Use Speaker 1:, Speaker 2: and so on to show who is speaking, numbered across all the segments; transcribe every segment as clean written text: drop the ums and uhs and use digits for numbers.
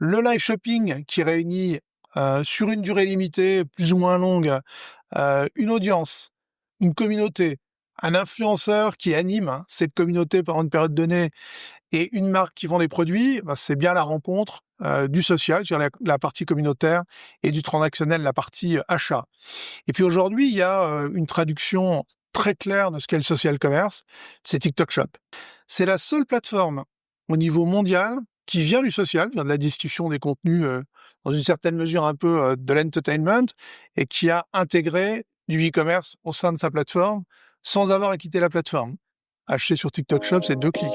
Speaker 1: le live shopping qui réunit sur une durée limitée, plus ou moins longue, une audience, une communauté, un influenceur qui anime cette communauté pendant une période donnée et une marque qui vend des produits, c'est bien la rencontre du social, c'est-à-dire la partie communautaire, et du transactionnel, la partie achat. Et puis aujourd'hui, il y a une traduction très claire de ce qu'est le social commerce, c'est TikTok Shop. C'est la seule plateforme au niveau mondial qui vient du social, vient de la distribution des contenus, dans une certaine mesure un peu de l'entertainment, et qui a intégré du e-commerce au sein de sa plateforme sans avoir à quitter la plateforme. Acheter sur TikTok Shop, c'est 2 clics.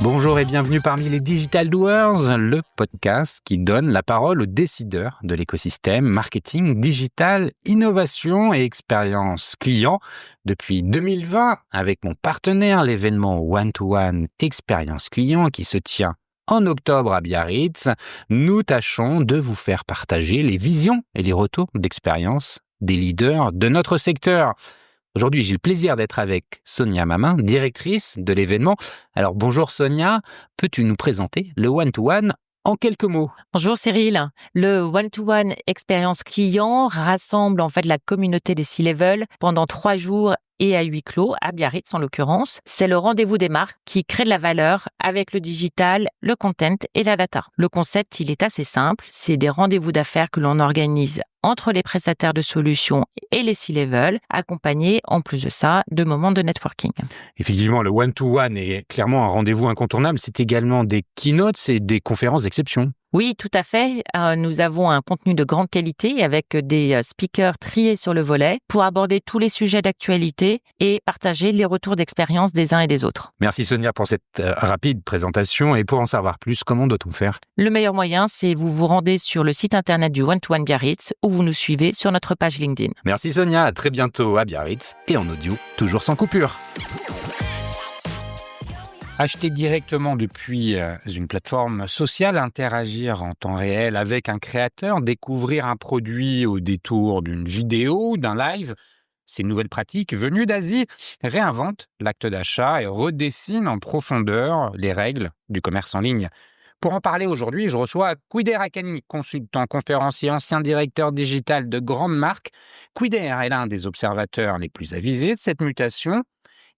Speaker 2: Bonjour et bienvenue parmi les Digital Doers, le podcast qui donne la parole aux décideurs de l'écosystème marketing, digital, innovation et expérience client. Depuis 2020, avec mon partenaire, l'événement One-to-One Expérience Client qui se tient en octobre à Biarritz, nous tâchons de vous faire partager les visions et les retours d'expérience des leaders de notre secteur. Aujourd'hui, j'ai le plaisir d'être avec Sonia Mamin, directrice de l'événement. Alors bonjour Sonia, peux-tu nous présenter le One-to-One en quelques mots?
Speaker 3: Bonjour Cyril. Le One-to-One Expérience Client rassemble en fait la communauté des C-Level pendant 3 jours et à huis clos, à Biarritz en l'occurrence. C'est le rendez-vous des marques qui crée de la valeur avec le digital, le content et la data. Le concept, il est assez simple. C'est des rendez-vous d'affaires que l'on organise entre les prestataires de solutions et les C-Level, accompagnés, en plus de ça, de moments de networking.
Speaker 2: Effectivement, le one-to-one est clairement un rendez-vous incontournable. C'est également des keynotes et des conférences d'exception.
Speaker 3: Oui, tout à fait. Nous avons un contenu de grande qualité avec des speakers triés sur le volet pour aborder tous les sujets d'actualité et partager les retours d'expérience des uns et des autres.
Speaker 2: Merci Sonia pour cette rapide présentation. Et pour en savoir plus, comment doit-on faire?
Speaker 3: Le meilleur moyen, c'est vous vous rendez sur le site internet du One-to-One Biarritz ou vous nous suivez sur notre page LinkedIn.
Speaker 2: Merci Sonia, à très bientôt à Biarritz et en audio, toujours sans coupure. Acheter directement depuis une plateforme sociale, interagir en temps réel avec un créateur, découvrir un produit au détour d'une vidéo, d'un live, ces nouvelles pratiques venues d'Asie réinventent l'acte d'achat et redessinent en profondeur les règles du commerce en ligne. Pour en parler aujourd'hui, je reçois Kouider Haqqani, consultant, conférencier, ancien directeur digital de grandes marques. Kouider est l'un des observateurs les plus avisés de cette mutation.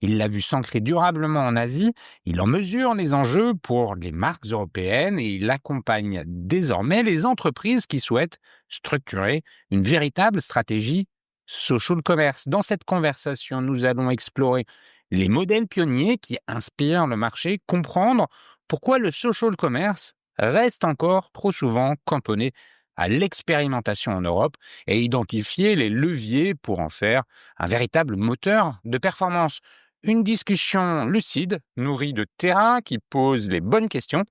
Speaker 2: Il l'a vu s'ancrer durablement en Asie, il en mesure les enjeux pour les marques européennes et il accompagne désormais les entreprises qui souhaitent structurer une véritable stratégie social commerce. Dans cette conversation, nous allons explorer les modèles pionniers qui inspirent le marché, comprendre pourquoi le social commerce reste encore trop souvent cantonné à l'expérimentation en Europe et identifier les leviers pour en faire un véritable moteur de performance. Une discussion lucide, nourrie de terrain, qui pose les bonnes questions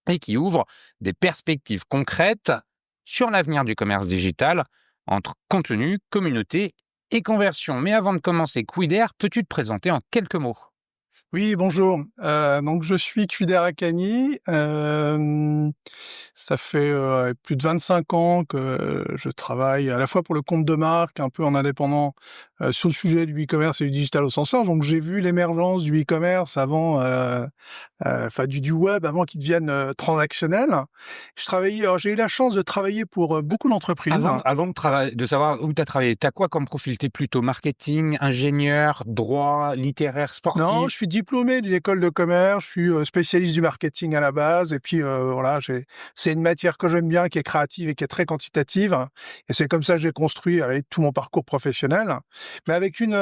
Speaker 2: et qui ouvre des perspectives concrètes sur l'avenir du commerce digital entre contenu, communauté et conversion. Mais avant de commencer, Kouider, peux-tu te présenter en quelques mots?
Speaker 1: Oui, bonjour. Donc je suis Kouider Haqqani. Ça fait plus de 25 ans que je travaille à la fois pour le compte de marque, un peu en indépendant, sur le sujet du e-commerce et du digital au sens large. Donc j'ai vu l'émergence du e-commerce avant, du web avant qu'il devienne transactionnel. J'ai eu la chance de travailler pour beaucoup d'entreprises.
Speaker 2: Avant de savoir où tu as travaillé, tu as quoi comme profil? Tu es plutôt marketing, ingénieur, droit, littéraire, sportif?
Speaker 1: Non, je suis diplômé d'une école de commerce, je suis spécialiste du marketing à la base, et puis c'est une matière que j'aime bien, qui est créative et qui est très quantitative, et c'est comme ça que j'ai construit avec tout mon parcours professionnel, mais avec une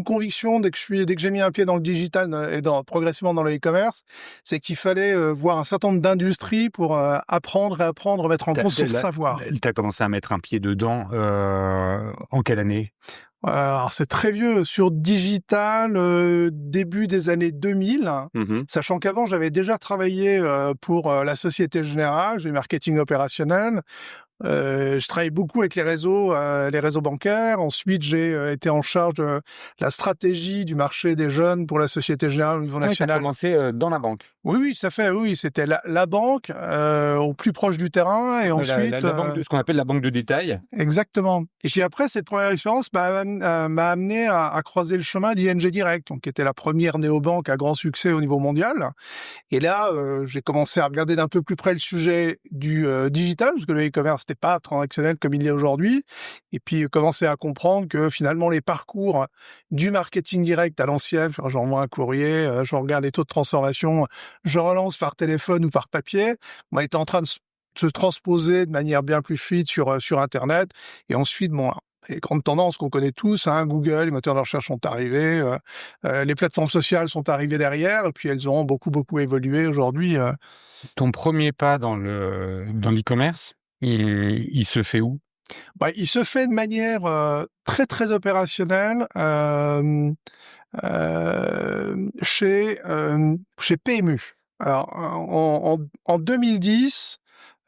Speaker 1: conviction dès que j'ai mis un pied dans le digital et progressivement dans le e-commerce, c'est qu'il fallait voir un certain nombre d'industries pour apprendre, mettre en compte son savoir.
Speaker 2: Tu as commencé à mettre un pied dedans en quelle année?
Speaker 1: Alors c'est très vieux, sur digital, début des années 2000, sachant qu'avant j'avais déjà travaillé pour la Société Générale, j'ai marketing opérationnel. Je travaille beaucoup avec les réseaux bancaires. Ensuite, j'ai été en charge de la stratégie du marché des jeunes pour la Société Générale au niveau national.
Speaker 2: Tu as commencé dans la banque?
Speaker 1: Oui, oui, tout à fait. Oui, c'était la banque au plus proche du terrain et ensuite.
Speaker 2: La banque ce qu'on appelle la banque de détail.
Speaker 1: Exactement. Et puis après, cette première expérience m'a amené à croiser le chemin d'ING Direct, donc qui était la première néobanque à grand succès au niveau mondial. Et là, j'ai commencé à regarder d'un peu plus près le sujet du digital, parce que le e-commerce n'était pas transactionnel comme il l'est aujourd'hui. Et puis commencer à comprendre que finalement les parcours du marketing direct à l'ancienne, j'envoie un courrier, je regarde les taux de transformation, je relance par téléphone ou par papier, était en train de se transposer de manière bien plus fluide sur Internet. Et ensuite, les grandes tendances qu'on connaît tous, Google, les moteurs de recherche sont arrivés, les plateformes sociales sont arrivées derrière, et puis elles ont beaucoup, beaucoup évolué aujourd'hui.
Speaker 2: Ton premier pas dans l'e-commerce, il se fait où?
Speaker 1: Il se fait de manière très, très opérationnelle chez PMU. Alors, en 2010,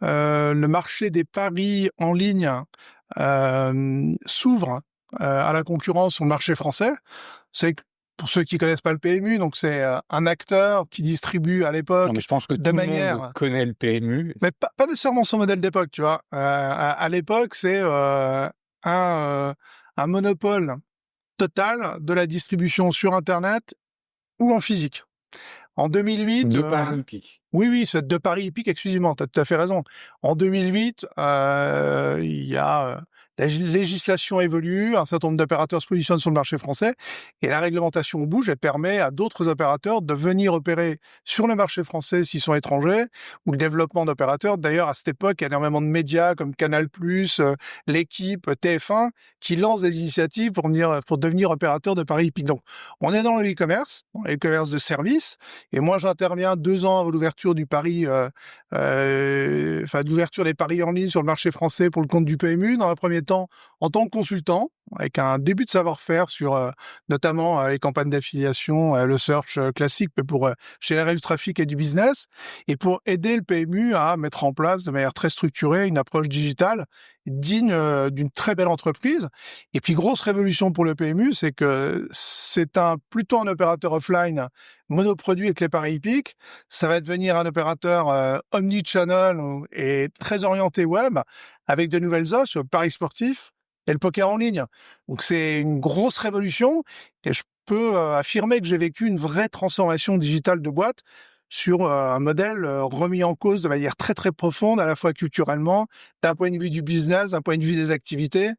Speaker 1: le marché des paris en ligne s'ouvre à la concurrence sur le marché français. C'est que pour ceux qui connaissent pas le PMU, donc c'est un acteur qui distribue à l'époque
Speaker 2: Non, mais je pense que
Speaker 1: de
Speaker 2: tout le
Speaker 1: manière,
Speaker 2: monde connaît le PMU.
Speaker 1: mais pas nécessairement son modèle d'époque, tu vois. À l'époque, c'est un monopole total de la distribution sur Internet ou en physique. En 2008,
Speaker 2: De Paris Hippique.
Speaker 1: oui, c'est de Paris Hippique exclusivement, tu as tout à fait raison. En 2008, il y a la législation évolue, un certain nombre d'opérateurs se positionnent sur le marché français et la réglementation bouge et permet à d'autres opérateurs de venir opérer sur le marché français s'ils sont étrangers, ou le développement d'opérateurs. D'ailleurs, à cette époque, il y a énormément de médias comme Canal+, L'Équipe, TF1 qui lancent des initiatives pour devenir opérateurs de Paris Hippique. Donc, on est dans le e-commerce, dans l'e-commerce de service. Et moi, j'interviens 2 ans avant l'ouverture du pari, d'ouverture des paris en ligne sur le marché français pour le compte du PMU. Dans un premier temps, en tant que consultant, avec un début de savoir-faire sur notamment les campagnes d'affiliation, le search classique, mais pour générer du trafic et du business, et pour aider le PMU à mettre en place de manière très structurée une approche digitale digne d'une très belle entreprise. Et puis, grosse révolution pour le PMU, c'est que c'est plutôt un opérateur offline monoproduit avec les paris hippiques. Ça va devenir un opérateur omnichannel et très orienté web, avec de nouvelles offres sur le pari sportif et le poker en ligne. Donc c'est une grosse révolution et je peux affirmer que j'ai vécu une vraie transformation digitale de boîte sur un modèle remis en cause de manière très très profonde, à la fois culturellement, d'un point de vue du business, d'un point de vue des activités.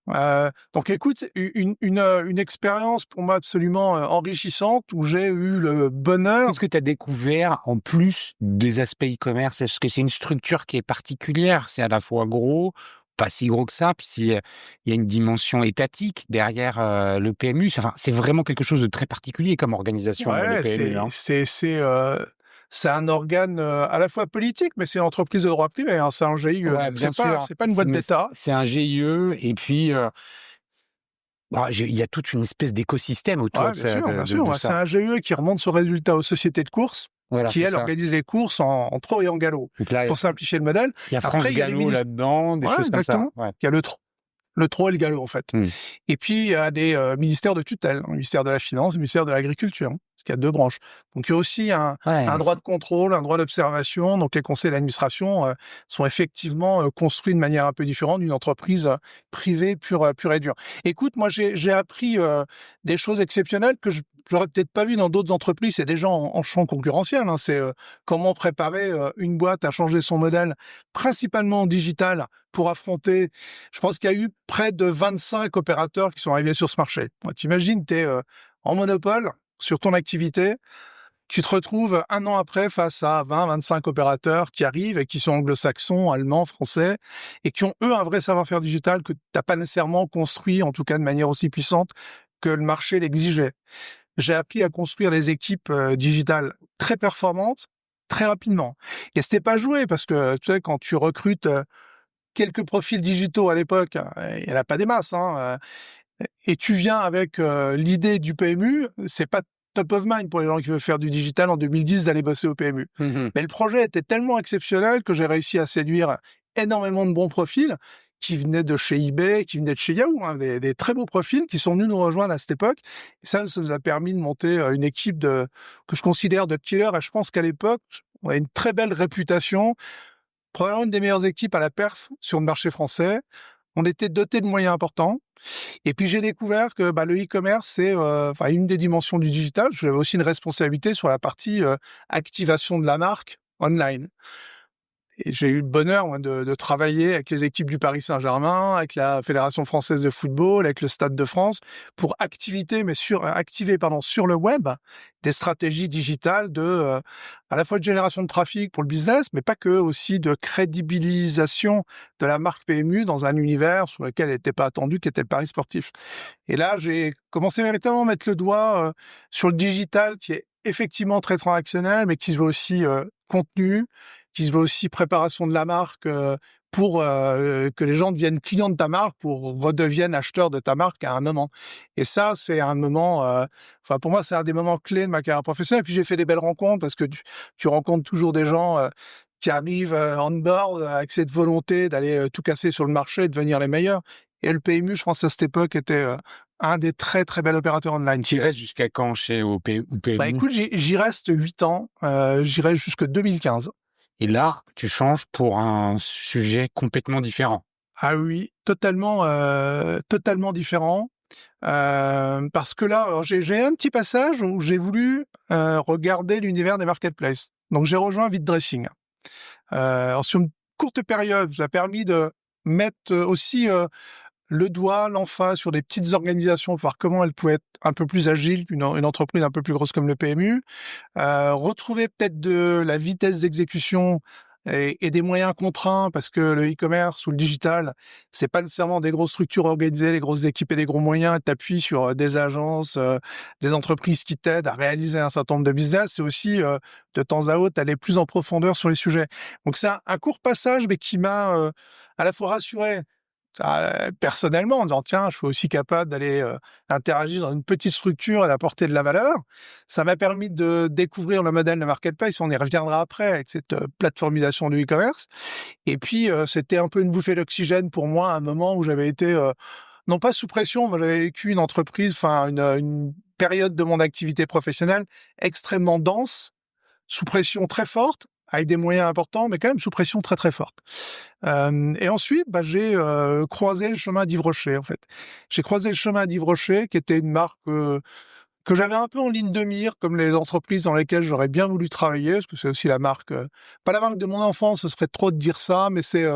Speaker 1: Donc écoute, une expérience pour moi absolument enrichissante, où j'ai eu le bonheur.
Speaker 2: Qu'est-ce que tu as découvert en plus des aspects e-commerce? Est-ce que c'est une structure qui est particulière? C'est à la fois gros, pas si gros que ça, puis il y a une dimension étatique derrière le PMU. C'est vraiment quelque chose de très particulier comme organisation, le
Speaker 1: Ouais,
Speaker 2: PMU. Hein.
Speaker 1: c'est un organe à la fois politique, mais c'est une entreprise de droit privé. C'est un GIE,
Speaker 2: Ouais,
Speaker 1: donc
Speaker 2: bien sûr.
Speaker 1: c'est pas une boîte d'État.
Speaker 2: C'est un GIE, et puis il y a toute une espèce d'écosystème autour
Speaker 1: Ouais,
Speaker 2: de
Speaker 1: bien sûr, bien sûr.
Speaker 2: de
Speaker 1: C'est
Speaker 2: ça.
Speaker 1: un GIE qui remonte son résultat aux sociétés de courses,
Speaker 2: Voilà,
Speaker 1: qui
Speaker 2: c'est
Speaker 1: elles
Speaker 2: ça.
Speaker 1: organisent les courses en trot et en galop,
Speaker 2: Donc là,
Speaker 1: pour simplifier le modèle.
Speaker 2: il y a France
Speaker 1: Après, il y a les
Speaker 2: Gallo
Speaker 1: ministres.
Speaker 2: là-dedans, des
Speaker 1: Ouais,
Speaker 2: choses comme ça.
Speaker 1: exactement.
Speaker 2: Ouais.
Speaker 1: Il y a le trot et le galop, en fait. Et puis, il y a des ministères de tutelle, le ministère de la Finance et le ministère de l'Agriculture, parce qu'il y a 2 branches. Donc, il y a aussi un droit de contrôle, un droit d'observation. Donc, les conseils d'administration sont effectivement construits de manière un peu différente d'une entreprise privée pure et dure. Écoute, moi, j'ai appris des choses exceptionnelles que j'aurais peut-être pas vu dans d'autres entreprises. C'est déjà en champ concurrentiel. C'est comment préparer une boîte à changer son modèle, principalement en digital, pour affronter. Je pense qu'il y a eu près de 25 opérateurs qui sont arrivés sur ce marché. T'imagines, tu es en monopole sur ton activité, tu te retrouves un an après face à 20-25 opérateurs qui arrivent et qui sont anglo-saxons, allemands, français, et qui ont, eux, un vrai savoir-faire digital que tu n'as pas nécessairement construit, en tout cas de manière aussi puissante que le marché l'exigeait. J'ai appris à construire des équipes digitales très performantes, très rapidement. Et c'était pas joué, parce que, tu sais, quand tu recrutes quelques profils digitaux à l'époque, il n'y en a pas des masses, et tu viens avec l'idée du PMU, c'est pas top of mind pour les gens qui veulent faire du digital en 2010 d'aller bosser au PMU. Mais le projet était tellement exceptionnel que j'ai réussi à séduire énormément de bons profils qui venaient de chez eBay, qui venaient de chez Yahoo, hein, des très beaux profils qui sont venus nous rejoindre à cette époque. Et ça nous a permis de monter une équipe que je considère de killer. Et je pense qu'à l'époque, on a une très belle réputation, probablement une des meilleures équipes à la perf sur le marché français. On était doté de moyens importants. Et puis j'ai découvert que le e-commerce, c'est une des dimensions du digital. J'avais aussi une responsabilité sur la partie activation de la marque online. Et j'ai eu le bonheur moi, de travailler avec les équipes du Paris Saint-Germain, avec la Fédération française de football, avec le Stade de France, pour activer sur le web des stratégies digitales à la fois de génération de trafic pour le business, mais pas que, aussi de crédibilisation de la marque PMU dans un univers sur lequel elle n'était pas attendue, qui était le Paris sportif. Et là, j'ai commencé véritablement à mettre le doigt sur le digital, qui est effectivement très transactionnel, mais qui se veut aussi contenu, qui se veut aussi préparation de la marque pour que les gens deviennent clients de ta marque, pour redeviennent acheteurs de ta marque à un moment. Et ça, c'est un moment, pour moi, c'est un des moments clés de ma carrière professionnelle. Et puis j'ai fait des belles rencontres parce que tu rencontres toujours des gens qui arrivent on board avec cette volonté d'aller tout casser sur le marché et de devenir les meilleurs. Et le PMU, je pense à cette époque, était un des très très bels opérateurs online.
Speaker 2: Tu restes jusqu'à quand chez PMU?
Speaker 1: Écoute, j'y reste 8 ans, j'irai jusque 2015.
Speaker 2: Et là, tu changes pour un sujet complètement différent.
Speaker 1: Ah oui, totalement différent. Parce que là, alors j'ai un petit passage où j'ai voulu regarder l'univers des marketplaces. Donc j'ai rejoint VidDressing. Alors sur une courte période, ça a permis de mettre aussi le doigt, l'emphase sur des petites organisations, voir comment elles pouvaient être un peu plus agiles qu'une entreprise un peu plus grosse comme le PMU. Retrouver peut-être de la vitesse d'exécution et des moyens contraints, parce que le e-commerce ou le digital, c'est pas nécessairement des grosses structures organisées, des grosses équipes et des gros moyens. T'appuies sur des agences, des entreprises qui t'aident à réaliser un certain nombre de business. C'est aussi, de temps à autre, aller plus en profondeur sur les sujets. Donc c'est un court passage, mais qui m'a à la fois rassuré personnellement, en disant tiens, je suis aussi capable d'aller interagir dans une petite structure et d'apporter de la valeur. Ça m'a permis de découvrir le modèle de marketplace. On y reviendra après avec cette plateformisation du e-commerce. Et puis c'était un peu une bouffée d'oxygène pour moi, à un moment où j'avais été non pas sous pression, mais j'avais vécu une entreprise, une période de mon activité professionnelle extrêmement dense, sous pression très forte, avec des moyens importants, mais quand même sous pression très très forte. Et ensuite, j'ai croisé le chemin d'Yves Rocher, en fait. J'ai croisé le chemin d'Yves Rocher, qui était une marque que j'avais un peu en ligne de mire, comme les entreprises dans lesquelles j'aurais bien voulu travailler, parce que c'est aussi la marque, pas la marque de mon enfance, ce serait trop de dire ça, mais c'est,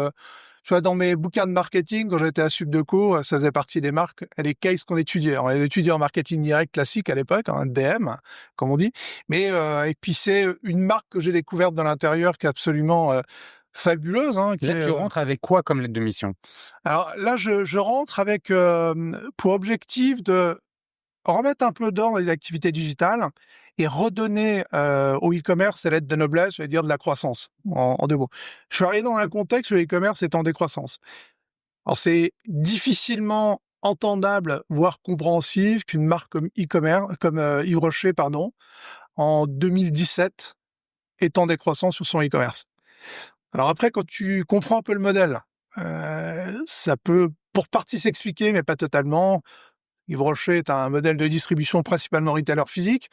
Speaker 1: tu vois, dans mes bouquins de marketing, quand j'étais à Subdeco, ça faisait partie des marques et des cases qu'on étudiait. On les étudiait en marketing direct classique à l'époque, hein, DM, comme on dit. Mais et puis c'est une marque que j'ai découverte dans l'intérieur qui est absolument fabuleuse. Hein,
Speaker 2: Là, tu rentres avec quoi comme lettre de mission?
Speaker 1: Alors là, je rentre avec pour objectif de remettre un peu d'ordre dans les activités digitales et redonner au e-commerce ses lettres de noblesse, je vais dire de la croissance, en deux mots. Je suis arrivé dans un contexte où le e-commerce est en décroissance. Alors c'est difficilement entendable, voire compréhensif, qu'une marque comme Yves Rocher, en 2017, est en décroissance sur son e-commerce. Alors après, quand tu comprends un peu le modèle, ça peut pour partie s'expliquer, mais pas totalement. Yves Rocher est un modèle de distribution principalement retailer physique,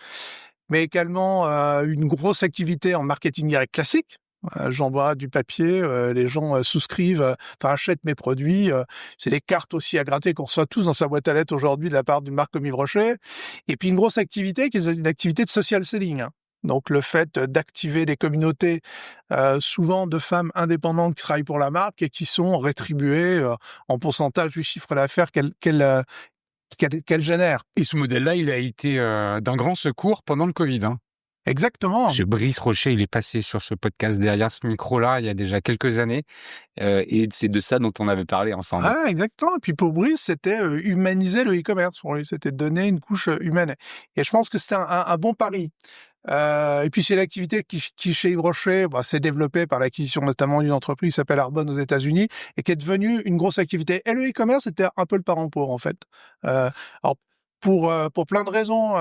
Speaker 1: mais également une grosse activité en marketing direct classique. J'envoie du papier, les gens souscrivent, achètent mes produits. C'est des cartes aussi à gratter qu'on reçoit tous dans sa boîte à lettres aujourd'hui de la part d'une marque comme Yves Rocher. Et puis une grosse activité qui est une activité de social selling. Hein. Donc le fait d'activer des communautés, souvent de femmes indépendantes qui travaillent pour la marque et qui sont rétribuées en pourcentage du chiffre d'affaires qu'elle génère.
Speaker 2: Et ce modèle-là, il a été d'un grand secours pendant le Covid. Hein.
Speaker 1: Exactement.
Speaker 2: Brice Rocher, il est passé sur ce podcast derrière ce micro-là il y a déjà quelques années. Et c'est de ça dont on avait parlé ensemble.
Speaker 1: Ah, exactement. Et puis pour Brice, c'était humaniser le e-commerce. Pour lui, c'était donner une couche humaine. Et je pense que c'était un bon pari. Et puis c'est l'activité qui chez Yves Rocher s'est développée par l'acquisition notamment d'une entreprise qui s'appelle Arbonne aux États-Unis et qui est devenue une grosse activité. Et le e-commerce était un peu le parent pauvre en fait. Alors pour plein de raisons,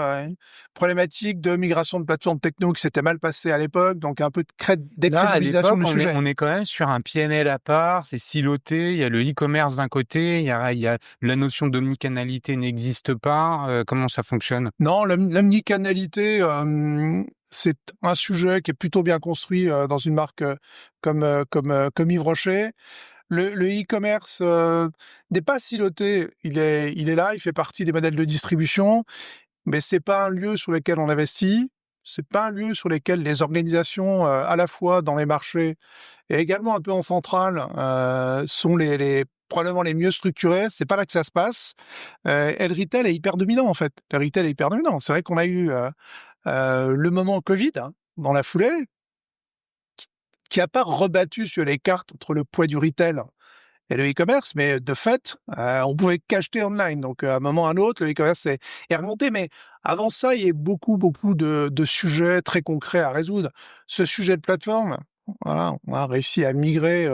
Speaker 1: problématique de migration de plateformes techno qui s'était mal passée à l'époque, donc un peu de
Speaker 2: Là, à
Speaker 1: décrédibilisation
Speaker 2: l'époque,
Speaker 1: du sujet.
Speaker 2: on est quand même sur un PNL à part, c'est siloté, il y a le e-commerce d'un côté, il y a la notion d'omnicanalité n'existe pas. Comment ça fonctionne?
Speaker 1: Non, l'omnicanalité, c'est un sujet qui est plutôt bien construit dans une marque comme Yves Rocher. Le e-commerce n'est pas siloté, il est là, il fait partie des modèles de distribution, mais c'est pas un lieu sur lequel on investit, c'est pas un lieu sur lequel les organisations, à la fois dans les marchés et également un peu en centrale, sont les probablement les mieux structurées. C'est pas là que ça se passe. Et le retail est hyper dominant, en fait. Le retail est hyper dominant. C'est vrai qu'on a eu le moment Covid, hein, dans la foulée, qui a pas rebattu sur les cartes entre le poids du retail et le e-commerce, mais de fait, on pouvait qu'acheter online. Donc, à un moment ou à un autre, le e-commerce est remonté. Mais avant ça, il y a beaucoup de sujets très concrets à résoudre. Ce sujet de plateforme, voilà, on a réussi à migrer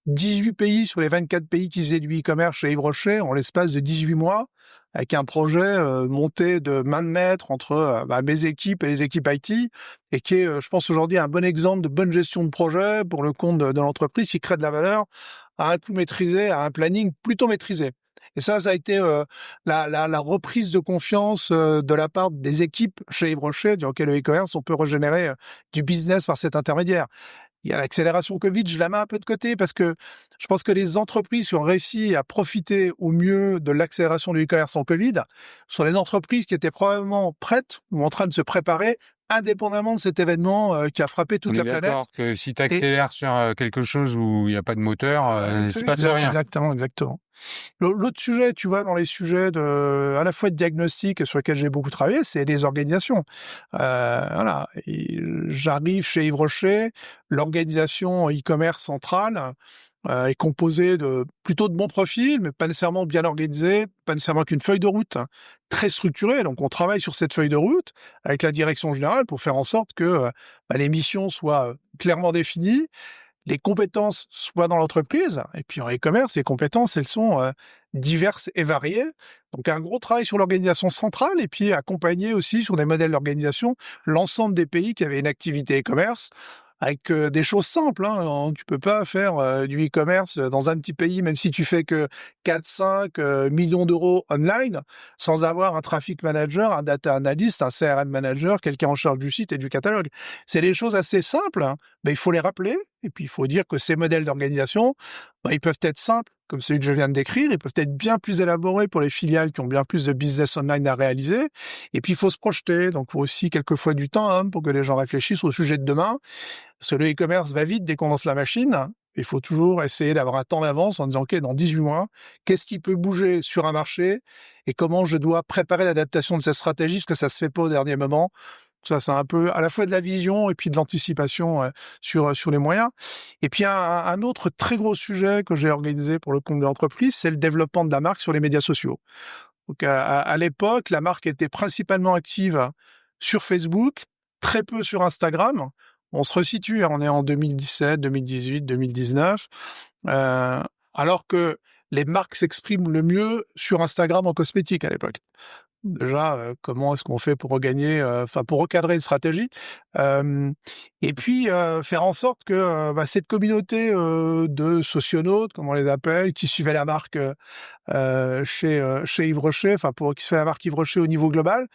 Speaker 1: 18 pays sur les 24 pays qui faisaient du e-commerce chez Yves Rocher en l'espace de 18 mois, avec un projet monté de main de maître entre mes équipes et les équipes IT, et qui est, je pense aujourd'hui, un bon exemple de bonne gestion de projet pour le compte de l'entreprise qui crée de la valeur à un coût maîtrisé, à un planning plutôt maîtrisé. Et ça a été la reprise de confiance de la part des équipes chez Yves Rocher, dire, OK, le e-commerce, on peut régénérer du business par cet intermédiaire. Il y a l'accélération Covid, je la mets un peu de côté parce que je pense que les entreprises qui ont réussi à profiter au mieux de l'accélération du e-commerce en Covid sont les entreprises qui étaient probablement prêtes ou en train de se préparer indépendamment de cet événement qui a frappé
Speaker 2: On
Speaker 1: toute
Speaker 2: est
Speaker 1: la planète.
Speaker 2: d'accord que si tu
Speaker 1: Et
Speaker 2: accélères sur quelque chose où il n'y a pas de moteur, il se passe rien.
Speaker 1: exactement. L'autre sujet, tu vois, dans les sujets à la fois de diagnostic sur lesquels j'ai beaucoup travaillé, c'est les organisations. Voilà. Et j'arrive chez Yves Rocher, l'organisation e-commerce centrale est composée plutôt de bons profils, mais pas nécessairement bien organisés, pas nécessairement qu'une feuille de route très structurée. Donc, on travaille sur cette feuille de route avec la direction générale pour faire en sorte que les missions soient clairement définies, les compétences soient dans l'entreprise. Et puis en e-commerce, les compétences, elles sont diverses et variées. Donc un gros travail sur l'organisation centrale et puis accompagner aussi sur des modèles d'organisation l'ensemble des pays qui avaient une activité e-commerce avec des choses simples. Hein. Tu peux pas faire du e-commerce dans un petit pays, même si tu fais que 4-5 millions d'euros online, sans avoir un traffic manager, un data analyst, un CRM manager, quelqu'un en charge du site et du catalogue. C'est des choses assez simples, hein, mais il faut les rappeler. Et puis, il faut dire que ces modèles d'organisation, ils peuvent être simples, comme celui que je viens de décrire, ils peuvent être bien plus élaborés pour les filiales qui ont bien plus de business online à réaliser. Et puis, il faut se projeter. Donc, il faut aussi quelquefois du temps pour que les gens réfléchissent au sujet de demain. Parce que le e-commerce va vite dès qu'on lance la machine. Il faut toujours essayer d'avoir un temps d'avance en disant, OK, dans 18 mois, qu'est-ce qui peut bouger sur un marché et comment je dois préparer l'adaptation de cette stratégie, parce que ça se fait pas au dernier moment. Ça, c'est un peu à la fois de la vision et puis de l'anticipation sur les moyens. Et puis un autre très gros sujet que j'ai organisé pour le compte de l'entreprise, c'est le développement de la marque sur les médias sociaux. Donc à l'époque, la marque était principalement active sur Facebook, très peu sur Instagram. On se resitue, hein, on est en 2017, 2018, 2019, alors que les marques s'expriment le mieux sur Instagram en cosmétique à l'époque. Déjà, comment est-ce qu'on fait pour regagner, pour recadrer une stratégie? Hem Et puis, faire en sorte que, cette communauté, de socionautes, comme on les appelle, qui suivaient la marque, chez Yves Rocher, qui suivaient la marque Yves Rocher au niveau global,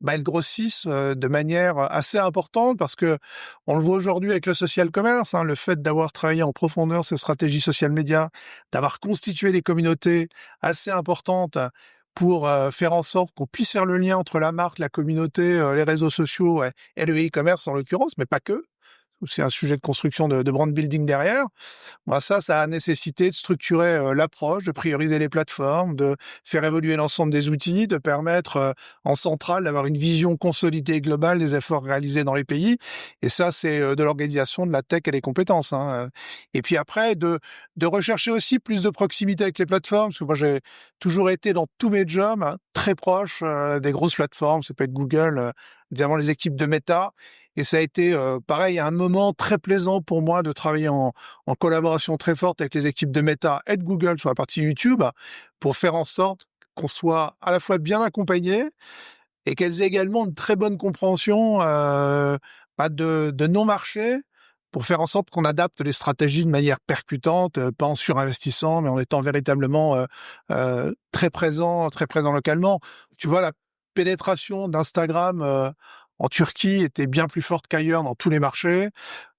Speaker 1: elle grossisse, de manière assez importante parce qu'on le voit aujourd'hui avec le social commerce, hein, le fait d'avoir travaillé en profondeur ces stratégies social media, d'avoir constitué des communautés assez importantes pour faire en sorte qu'on puisse faire le lien entre la marque, la communauté, les réseaux sociaux et le e-commerce en l'occurrence, mais pas que. C'est un sujet de construction de brand building derrière. Ça a nécessité de structurer l'approche, de prioriser les plateformes, de faire évoluer l'ensemble des outils, de permettre en centrale d'avoir une vision consolidée et globale des efforts réalisés dans les pays. Et ça, c'est de l'organisation, de la tech et des compétences. Hein. Et puis après, de rechercher aussi plus de proximité avec les plateformes, parce que moi, j'ai toujours été dans tous mes jobs très proche des grosses plateformes. Ça peut être Google, évidemment les équipes de Meta. Et ça a été, pareil, un moment très plaisant pour moi de travailler en collaboration très forte avec les équipes de Meta et de Google sur la partie YouTube pour faire en sorte qu'on soit à la fois bien accompagné et qu'elles aient également une très bonne compréhension de nos marchés pour faire en sorte qu'on adapte les stratégies de manière percutante, pas en surinvestissant, mais en étant véritablement très présent localement. Tu vois, la pénétration d'Instagram en Turquie était bien plus forte qu'ailleurs dans tous les marchés.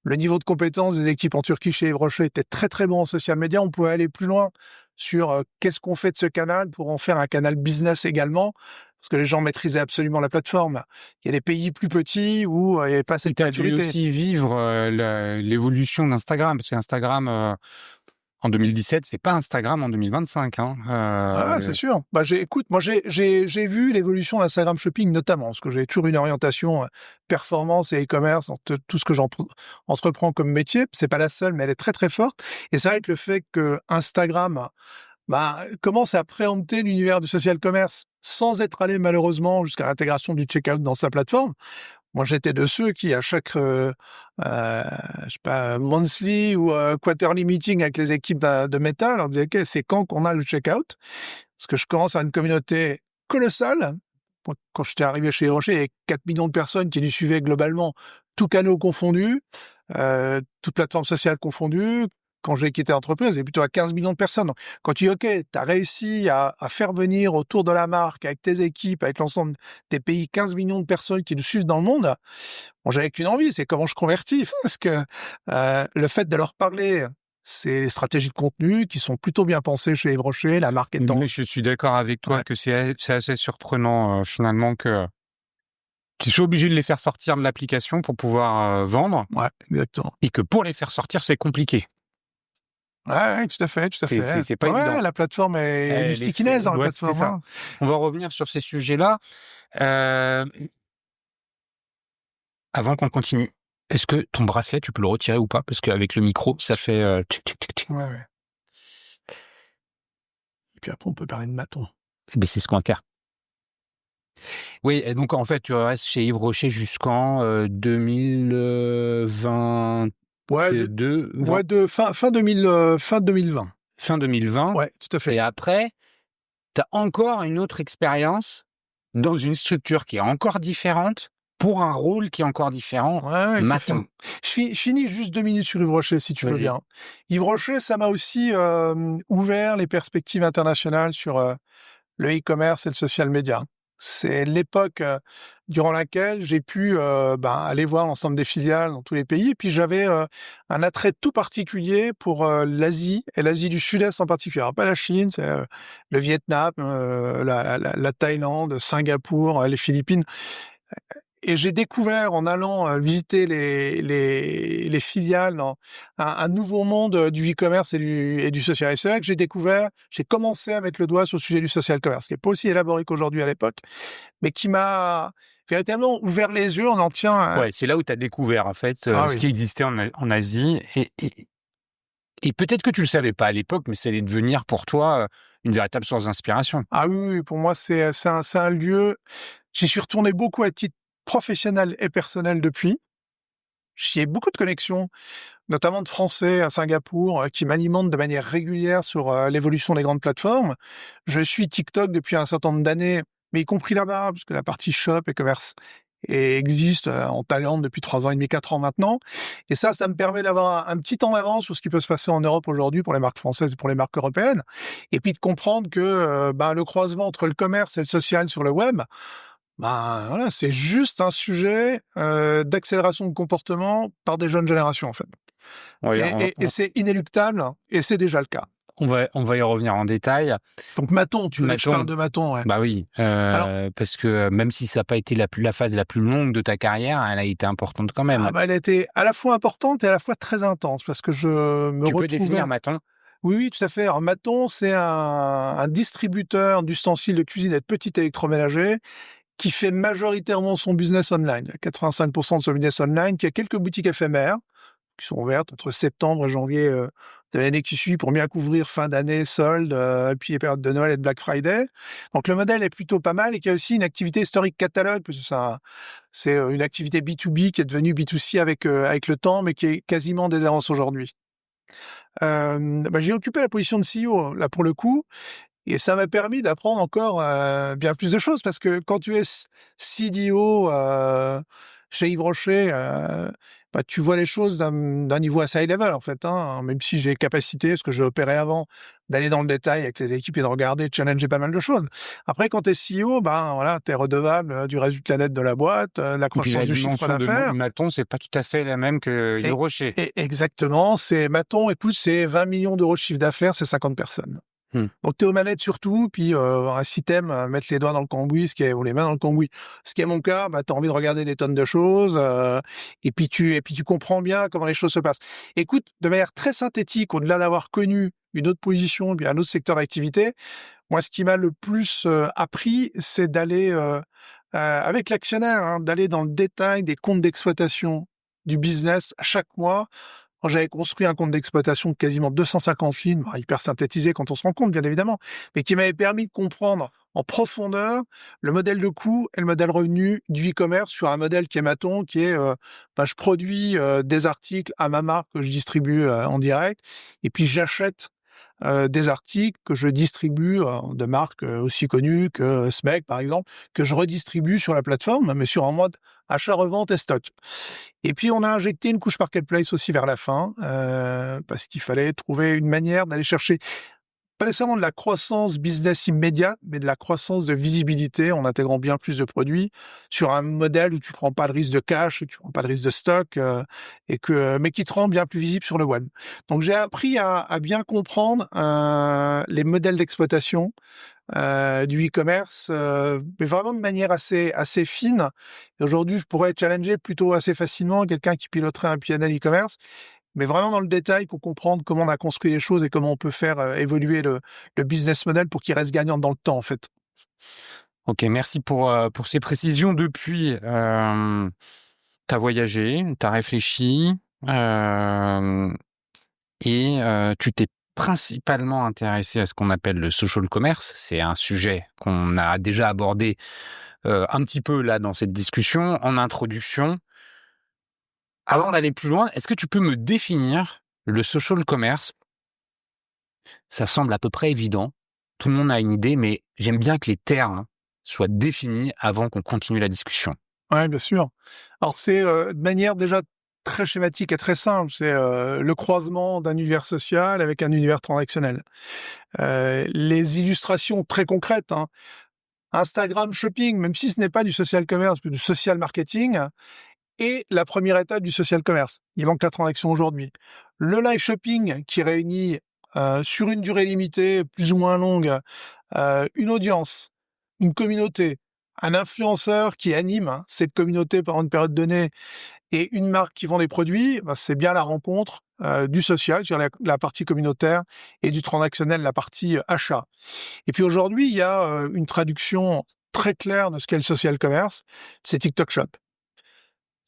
Speaker 1: Le niveau de compétence des équipes en Turquie chez Yves Rocher était très très bon en social media. On pouvait aller plus loin sur qu'est-ce qu'on fait de ce canal pour en faire un canal business également, parce que les gens maîtrisaient absolument la plateforme. Il y a des pays plus petits où il n'y avait pas cette
Speaker 2: Tu as dû
Speaker 1: maturité.
Speaker 2: aussi vivre l'évolution d'Instagram, parce qu'Instagram, en 2017, c'est pas Instagram en 2025. Hein.
Speaker 1: Ah, c'est sûr. Bah, écoute, moi, j'ai vu l'évolution de l'Instagram Shopping notamment, parce que j'ai toujours une orientation performance et e-commerce dans tout ce que j'entreprends comme métier. C'est pas la seule, mais elle est très très forte. Et c'est vrai que le fait que Instagram commence à préempter l'univers du social commerce sans être allé malheureusement jusqu'à l'intégration du checkout dans sa plateforme. Moi, j'étais de ceux qui, à chaque, je sais pas, monthly ou quarterly meeting avec les équipes de Meta, leur disaient, OK, c'est quand qu'on a le checkout? Parce que je commence à une communauté colossale. Quand j'étais arrivé chez Rocher, il y avait 4 millions de personnes qui nous suivaient globalement, tous canaux confondus, toutes plateformes sociales confondues. Quand j'ai quitté l'entreprise, il y avait plutôt à 15 millions de personnes. Donc, quand tu dis, OK, tu as réussi à faire venir autour de la marque, avec tes équipes, avec l'ensemble des pays, 15 millions de personnes qui nous suivent dans le monde, bon, j'avais qu'une envie, c'est comment je convertis. Parce que le fait de leur parler, c'est les stratégies de contenu qui sont plutôt bien pensées chez Yves Rocher, la marque étant...
Speaker 2: Mais je suis d'accord avec toi que c'est assez surprenant finalement que tu sois obligé de les faire sortir de l'application pour pouvoir vendre.
Speaker 1: Ouais, exactement.
Speaker 2: Et que pour les faire sortir, c'est compliqué.
Speaker 1: Ouais, tout à fait.
Speaker 2: C'est pas évident.
Speaker 1: La plateforme est du stickiness dans la plateforme.
Speaker 2: C'est ça.
Speaker 1: Hein.
Speaker 2: On va revenir sur ces sujets-là. Avant qu'on continue, est-ce que ton bracelet, tu peux le retirer ou pas? Parce qu'avec le micro, ça fait tchic, tchic, tchic.
Speaker 1: Ouais. Et puis après, on peut parler de Maton.
Speaker 2: Ben, c'est ce qu'on va faire. Oui, et donc en fait, tu restes chez Yves Rocher jusqu'en 2020.
Speaker 1: Fin 2020.
Speaker 2: Fin 2020.
Speaker 1: Ouais, tout à fait.
Speaker 2: Et après, tu as encore une autre expérience dans une structure qui est encore différente, pour un rôle qui est encore différent.
Speaker 1: Ouais,
Speaker 2: Maton.
Speaker 1: Je finis juste 2 minutes sur Yves Rocher, si tu veux bien. Yves Rocher, ça m'a aussi ouvert les perspectives internationales sur le e-commerce et le social media. C'est l'époque durant laquelle j'ai pu aller voir l'ensemble des filiales dans tous les pays. Et puis j'avais un attrait tout particulier pour l'Asie et l'Asie du Sud-Est en particulier. Alors, pas la Chine, c'est le Vietnam, la Thaïlande, Singapour, les Philippines. Et j'ai découvert en allant visiter les filiales un nouveau monde du e-commerce et du social. Et c'est là que j'ai commencé à mettre le doigt sur le sujet du social commerce, qui n'est pas aussi élaboré qu'aujourd'hui à l'époque, mais qui m'a véritablement ouvert les yeux en en tiens.
Speaker 2: Ouais, c'est là où tu as découvert en fait ce qui existait en Asie. Et peut-être que tu le savais pas à l'époque, mais ça allait devenir pour toi une véritable source d'inspiration.
Speaker 1: Ah oui, pour moi, c'est un lieu. J'y suis retourné beaucoup à titre professionnel et personnel depuis. J'y ai beaucoup de connexions, notamment de Français à Singapour, qui m'alimentent de manière régulière sur l'évolution des grandes plateformes. Je suis TikTok depuis un certain nombre d'années, mais y compris là-bas, parce que la partie shop et commerce existe en Thaïlande depuis 3 ans et demi, 4 ans maintenant. Et ça me permet d'avoir un petit temps d'avance sur ce qui peut se passer en Europe aujourd'hui pour les marques françaises et pour les marques européennes. Et puis de comprendre que le croisement entre le commerce et le social sur le web, voilà, c'est juste un sujet d'accélération de comportement par des jeunes générations, en fait.
Speaker 2: Oui,
Speaker 1: Et c'est inéluctable, et c'est déjà le cas.
Speaker 2: On va y revenir en détail.
Speaker 1: Donc Maton, tu veux que je parle de Maton, ouais.
Speaker 2: Bah oui, parce que même si ça n'a pas été la phase la plus longue de ta carrière, elle a été importante quand même.
Speaker 1: Elle a été à la fois importante et à la fois très intense, parce que je me retrouvais...
Speaker 2: Tu peux définir Maton?
Speaker 1: Oui, tout à fait. Alors Maton, c'est un distributeur d'ustensiles de cuisine et de petits électroménagers qui fait majoritairement son business online. 85% de son business online, qui a quelques boutiques éphémères qui sont ouvertes entre septembre et janvier de l'année qui suit pour bien couvrir fin d'année, soldes, puis les périodes de Noël et de Black Friday. Donc le modèle est plutôt pas mal et qui a aussi une activité historique catalogue, parce que c'est une activité B2B qui est devenue B2C avec le temps, mais qui est quasiment déshérence aujourd'hui. J'ai occupé la position de CEO, là pour le coup, Et ça m'a permis d'apprendre encore bien plus de choses parce que quand tu es CDO chez Yves Rocher, bah, tu vois les choses d'un niveau assez high level en fait, hein, même si j'ai capacité, parce que j'ai opéré avant, d'aller dans le détail avec les équipes et de regarder, de challenger pas mal de choses. Après, quand tu es CEO, ben voilà, tu es redevable du résultat net de la boîte, la
Speaker 2: Et puis la
Speaker 1: croissance du chiffre
Speaker 2: dimension de
Speaker 1: d'affaires.
Speaker 2: Maton, c'est pas tout à fait la même que Yves
Speaker 1: Et,
Speaker 2: Rocher.
Speaker 1: et exactement, c'est Maton, écoute, c'est 20 millions d'euros de chiffre d'affaires, c'est 50 personnes.
Speaker 2: Hmm.
Speaker 1: Donc t'es aux manettes surtout, puis si t'aimes mettre les doigts dans le cambouis, ou les mains dans le cambouis, ce qui est mon cas, bah t'as envie de regarder des tonnes de choses, et puis tu comprends bien comment les choses se passent. Écoute, de manière très synthétique, au-delà d'avoir connu une autre position, puis un autre secteur d'activité, moi ce qui m'a le plus appris, c'est d'aller avec l'actionnaire, hein, d'aller dans le détail des comptes d'exploitation du business chaque mois. Quand j'avais construit un compte d'exploitation de quasiment 250 lignes, hyper synthétisé quand on se rend compte, bien évidemment, mais qui m'avait permis de comprendre en profondeur le modèle de coût et le modèle revenu du e-commerce sur un modèle qui est Maton, qui est, je produis des articles à ma marque que je distribue en direct, et puis j'achète des articles que je distribue de marques aussi connues que SMEC, par exemple, que je redistribue sur la plateforme, mais sur un mode achat, revente et stock. Et puis, on a injecté une couche marketplace aussi vers la fin, parce qu'il fallait trouver une manière d'aller chercher pas nécessairement de la croissance business immédiate, mais de la croissance de visibilité en intégrant bien plus de produits sur un modèle où tu prends pas de risque de cash, où tu prends pas de risque de stock, mais qui te rend bien plus visible sur le web. Donc j'ai appris à bien comprendre les modèles d'exploitation du e-commerce, mais vraiment de manière assez fine. Et aujourd'hui, je pourrais challenger plutôt assez facilement quelqu'un qui piloterait un PNL e-commerce, mais vraiment dans le détail pour comprendre comment on a construit les choses et comment on peut faire évoluer le business model pour qu'il reste gagnant dans le temps, en fait.
Speaker 2: Ok, merci pour ces précisions. Depuis, tu as voyagé, tu as réfléchi, tu t'es principalement intéressé à ce qu'on appelle le social commerce. C'est un sujet qu'on a déjà abordé un petit peu là dans cette discussion, en introduction. Avant d'aller plus loin, est-ce que tu peux me définir le social commerce? Ça semble à peu près évident. Tout le monde a une idée, mais j'aime bien que les termes soient définis avant qu'on continue la discussion.
Speaker 1: Ouais, bien sûr. Alors c'est de manière déjà très schématique et très simple, c'est le croisement d'un univers social avec un univers transactionnel. Les illustrations très concrètes, hein, Instagram Shopping, même si ce n'est pas du social commerce, mais du social marketing, est la première étape du social commerce. Il manque la transaction aujourd'hui. Le live shopping qui réunit sur une durée limitée, plus ou moins longue, une audience, une communauté, un influenceur qui anime cette communauté pendant une période donnée et une marque qui vend des produits, bah, c'est bien la rencontre du social, c'est-à-dire la partie communautaire, et du transactionnel, la partie achat. Et puis aujourd'hui, il y a une traduction très claire de ce qu'est le social commerce, c'est TikTok Shop.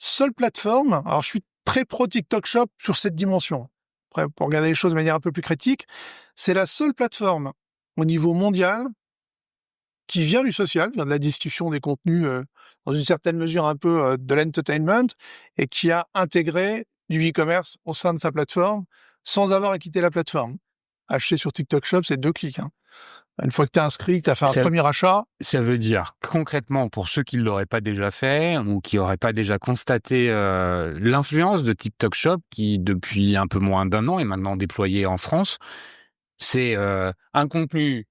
Speaker 1: Seule plateforme, alors je suis très pro TikTok Shop sur cette dimension. Après, pour regarder les choses de manière un peu plus critique, c'est la seule plateforme au niveau mondial qui vient du social, vient de la discussion des contenus, dans une certaine mesure un peu de l'entertainment, et qui a intégré du e-commerce au sein de sa plateforme sans avoir à quitter la plateforme. Acheter sur TikTok Shop, c'est 2 clics. Hein. Une fois que tu es inscrit, que tu as fait un
Speaker 2: Ça,
Speaker 1: premier achat,
Speaker 2: ça veut dire concrètement, pour ceux qui ne l'auraient pas déjà fait ou qui n'auraient pas déjà constaté l'influence de TikTok Shop, qui depuis un peu moins d'un an est maintenant déployé en France, c'est un contenu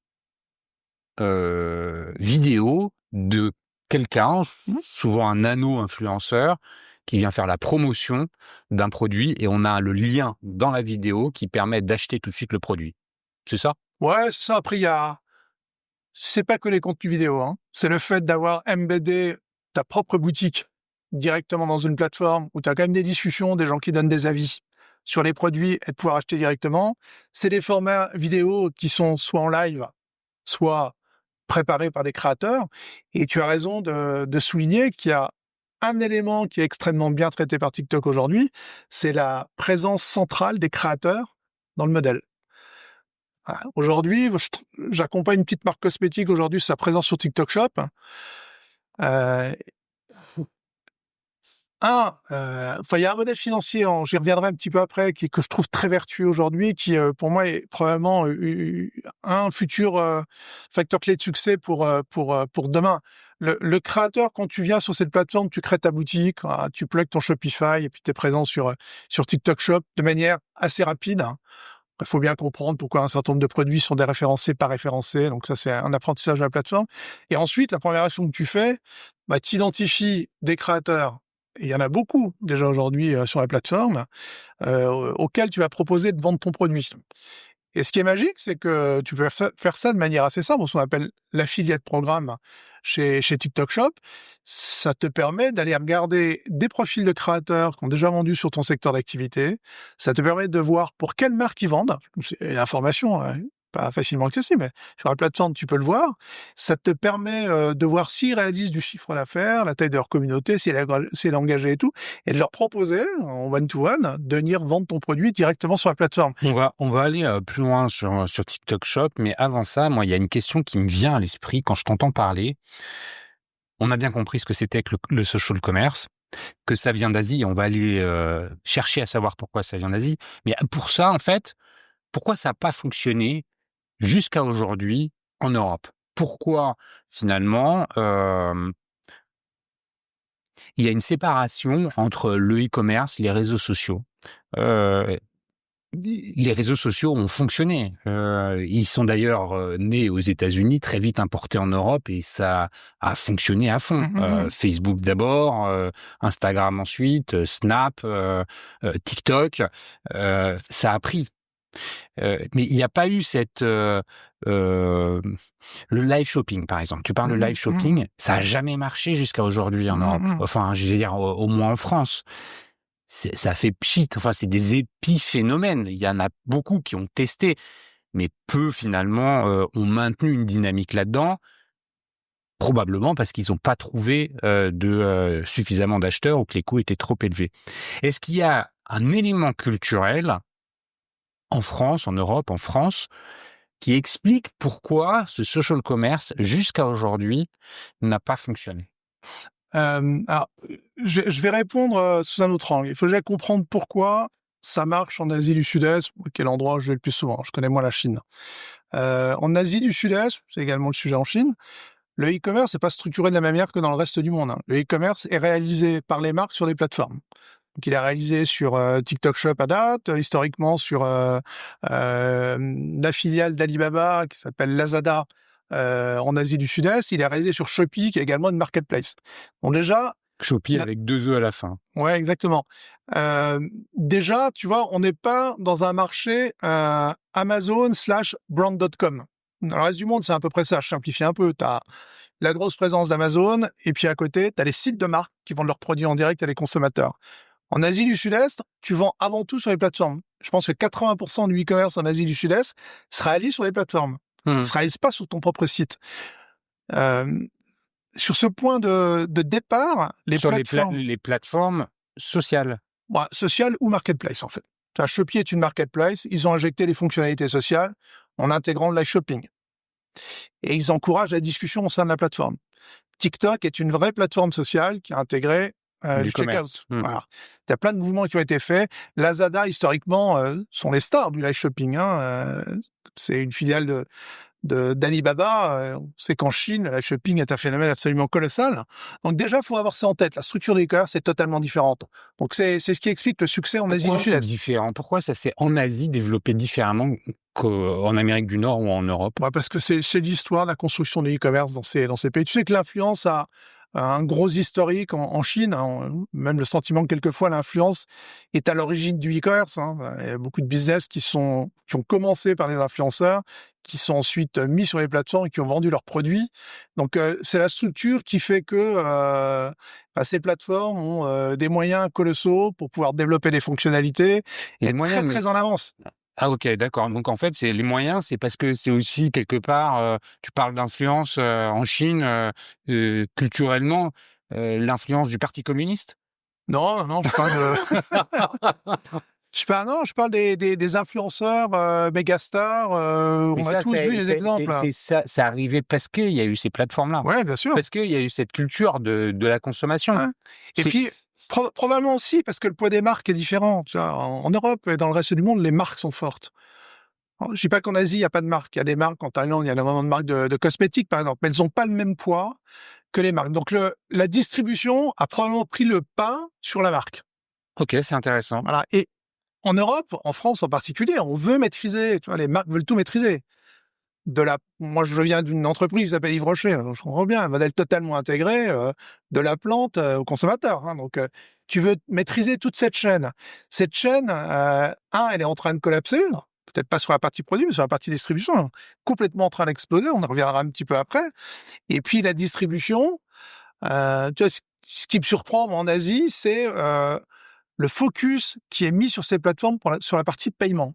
Speaker 2: vidéo de quelqu'un, souvent un nano-influenceur, qui vient faire la promotion d'un produit et on a le lien dans la vidéo qui permet d'acheter tout de suite le produit. C'est ça?
Speaker 1: ouais, c'est ça. Après, c'est pas que les contenus vidéo, hein. C'est le fait d'avoir embeddé ta propre boutique directement dans une plateforme où tu as quand même des discussions, des gens qui donnent des avis sur les produits et de pouvoir acheter directement. C'est des formats vidéo qui sont soit en live, soit préparés par des créateurs. Et tu as raison de souligner qu'il y a un élément qui est extrêmement bien traité par TikTok aujourd'hui, c'est la présence centrale des créateurs dans le modèle. Voilà. Aujourd'hui, j'accompagne une petite marque cosmétique aujourd'hui, sa présence sur TikTok Shop. Euh, Enfin, il y a un modèle financier, j'y reviendrai un petit peu après, que je trouve très vertueux aujourd'hui, qui pour moi est probablement un futur facteur clé de succès pour demain. Le créateur, quand tu viens sur cette plateforme, tu crées ta boutique, tu plugues ton Shopify et puis tu es présent sur TikTok Shop de manière assez rapide. Il faut bien comprendre pourquoi un certain nombre de produits sont déréférencés, pas référencés. Donc ça, c'est un apprentissage de la plateforme. Et ensuite, la première action que tu fais, tu identifies des créateurs. Et il y en a beaucoup déjà aujourd'hui sur la plateforme auxquels tu vas proposer de vendre ton produit. Et ce qui est magique, c'est que tu peux faire ça de manière assez simple, ce qu'on appelle l'affiliate programme chez TikTok Shop. Ça te permet d'aller regarder des profils de créateurs qui ont déjà vendu sur ton secteur d'activité. Ça te permet de voir pour quelle marque ils vendent. C'est une information pas facilement accessible, mais sur la plateforme, tu peux le voir. Ça te permet de voir s'ils réalisent du chiffre d'affaires, la taille de leur communauté, si elle est engagée et tout, et de leur proposer, en one-to-one, de venir vendre ton produit directement sur la plateforme.
Speaker 2: On va aller plus loin sur TikTok Shop, mais avant ça, moi, il y a une question qui me vient à l'esprit quand je t'entends parler. On a bien compris ce que c'était que le social commerce, que ça vient d'Asie. On va aller chercher à savoir pourquoi ça vient d'Asie. Mais pour ça, en fait, pourquoi ça n'a pas fonctionné jusqu'à aujourd'hui en Europe? Pourquoi, finalement, il y a une séparation entre le e-commerce, les réseaux sociaux? Les réseaux sociaux ont fonctionné. Ils sont d'ailleurs nés aux États-Unis, très vite importés en Europe, et ça a fonctionné à fond. Facebook d'abord, Instagram ensuite, Snap, TikTok, ça a pris. Mais il n'y a pas eu le live shopping, par exemple. Tu parles de live shopping, ça a jamais marché jusqu'à aujourd'hui en Europe. Enfin, je veux dire, au moins en France. Ça fait pchit. Enfin, c'est des épiphénomènes. Il y en a beaucoup qui ont testé, mais peu, finalement, ont maintenu une dynamique là-dedans. Probablement parce qu'ils n'ont pas trouvé suffisamment d'acheteurs ou que les coûts étaient trop élevés. Est-ce qu'il y a un élément culturel en France, en Europe, en France, qui explique pourquoi ce social commerce, jusqu'à aujourd'hui, n'a pas fonctionné?
Speaker 1: Alors, je vais répondre sous un autre angle. Il faut déjà comprendre pourquoi ça marche en Asie du Sud-Est, quel endroit je vais le plus souvent. Je connais moins la Chine. En Asie du Sud-Est, c'est également le sujet en Chine, le e-commerce n'est pas structuré de la même manière que dans le reste du monde. Le e-commerce est réalisé par les marques sur les plateformes. Donc, il est réalisé sur TikTok Shop à date, historiquement sur la filiale d'Alibaba qui s'appelle Lazada en Asie du Sud-Est. Il est réalisé sur Shopee, qui est également une marketplace. Donc déjà...
Speaker 2: Shopee avec 2 E à la fin.
Speaker 1: Ouais, exactement. Déjà, tu vois, on n'est pas dans un marché Amazon/brand.com. Dans le reste du monde, c'est à peu près ça. Je simplifie un peu. Tu as la grosse présence d'Amazon, et puis à côté, tu as les sites de marques qui vendent leurs produits en direct à les consommateurs. En Asie du Sud-Est, tu vends avant tout sur les plateformes. Je pense que 80% du e-commerce en Asie du Sud-Est se réalise sur les plateformes. Ne se réalise pas sur ton propre site. Sur ce point de départ, les
Speaker 2: plateformes sociales.
Speaker 1: Sociales ou marketplace, en fait. Shopee est une marketplace. Ils ont injecté les fonctionnalités sociales en intégrant le live shopping. Et ils encouragent la discussion au sein de la plateforme. TikTok est une vraie plateforme sociale qui a intégré du checkout. Voilà. Il y a plein de mouvements qui ont été faits. Lazada, historiquement, sont les stars du live shopping. C'est une filiale d'Alibaba. On sait qu'en Chine, le live shopping est un phénomène absolument colossal. Donc déjà, il faut avoir ça en tête. La structure des e-commerce est totalement différente. Donc c'est ce qui explique le succès en Asie du Sud-Est.
Speaker 2: Différent. Pourquoi ça s'est en Asie développé différemment qu'en Amérique du Nord ou en Europe?
Speaker 1: Parce que c'est l'histoire de la construction du e-commerce dans ces pays. Tu sais que l'influence a un gros historique en Chine, même le sentiment que quelquefois l'influence est à l'origine du e-commerce. Il y a beaucoup de business qui ont commencé par les influenceurs, qui sont ensuite mis sur les plateformes et qui ont vendu leurs produits. Donc c'est la structure qui fait que ces plateformes ont des moyens colossaux pour pouvoir développer des fonctionnalités et être très en avance.
Speaker 2: Ah ok, d'accord. Donc en fait, c'est les moyens, c'est parce que c'est aussi quelque part, tu parles d'influence en Chine, culturellement, l'influence du Parti communiste?
Speaker 1: Non, je parle Je parle des influenceurs mégastars.
Speaker 2: Mais
Speaker 1: On a
Speaker 2: ça,
Speaker 1: tous vu les exemples.
Speaker 2: c'est ça, c'est arrivé parce qu'il y a eu ces plateformes-là.
Speaker 1: Ouais, bien sûr.
Speaker 2: Parce qu'il y a eu cette culture de la consommation.
Speaker 1: Hein. Et
Speaker 2: C'est-
Speaker 1: puis, probablement aussi parce que le poids des marques est différent. Tu vois, en Europe et dans le reste du monde, les marques sont fortes. Alors, je dis pas qu'en Asie, il n'y a pas de marques. Il y a des marques, en Thaïlande, il y a énormément de marques de cosmétiques, par exemple, mais elles n'ont pas le même poids que les marques. Donc, la distribution a probablement pris le pas sur la marque.
Speaker 2: Ok, c'est intéressant.
Speaker 1: Voilà. Et en Europe, en France en particulier, on veut maîtriser. Tu vois, les marques veulent tout maîtriser. Moi, je viens d'une entreprise qui s'appelle Yves Rocher. Je comprends bien, un modèle totalement intégré, de la plante au consommateur. Hein. Donc, tu veux maîtriser toute cette chaîne. Cette chaîne, elle est en train de collapser. Peut-être pas sur la partie produit, mais sur la partie distribution, hein, complètement en train d'exploser. On en reviendra un petit peu après. Et puis la distribution, tu vois, ce qui me surprend en Asie, c'est le focus qui est mis sur ces plateformes sur la partie paiement.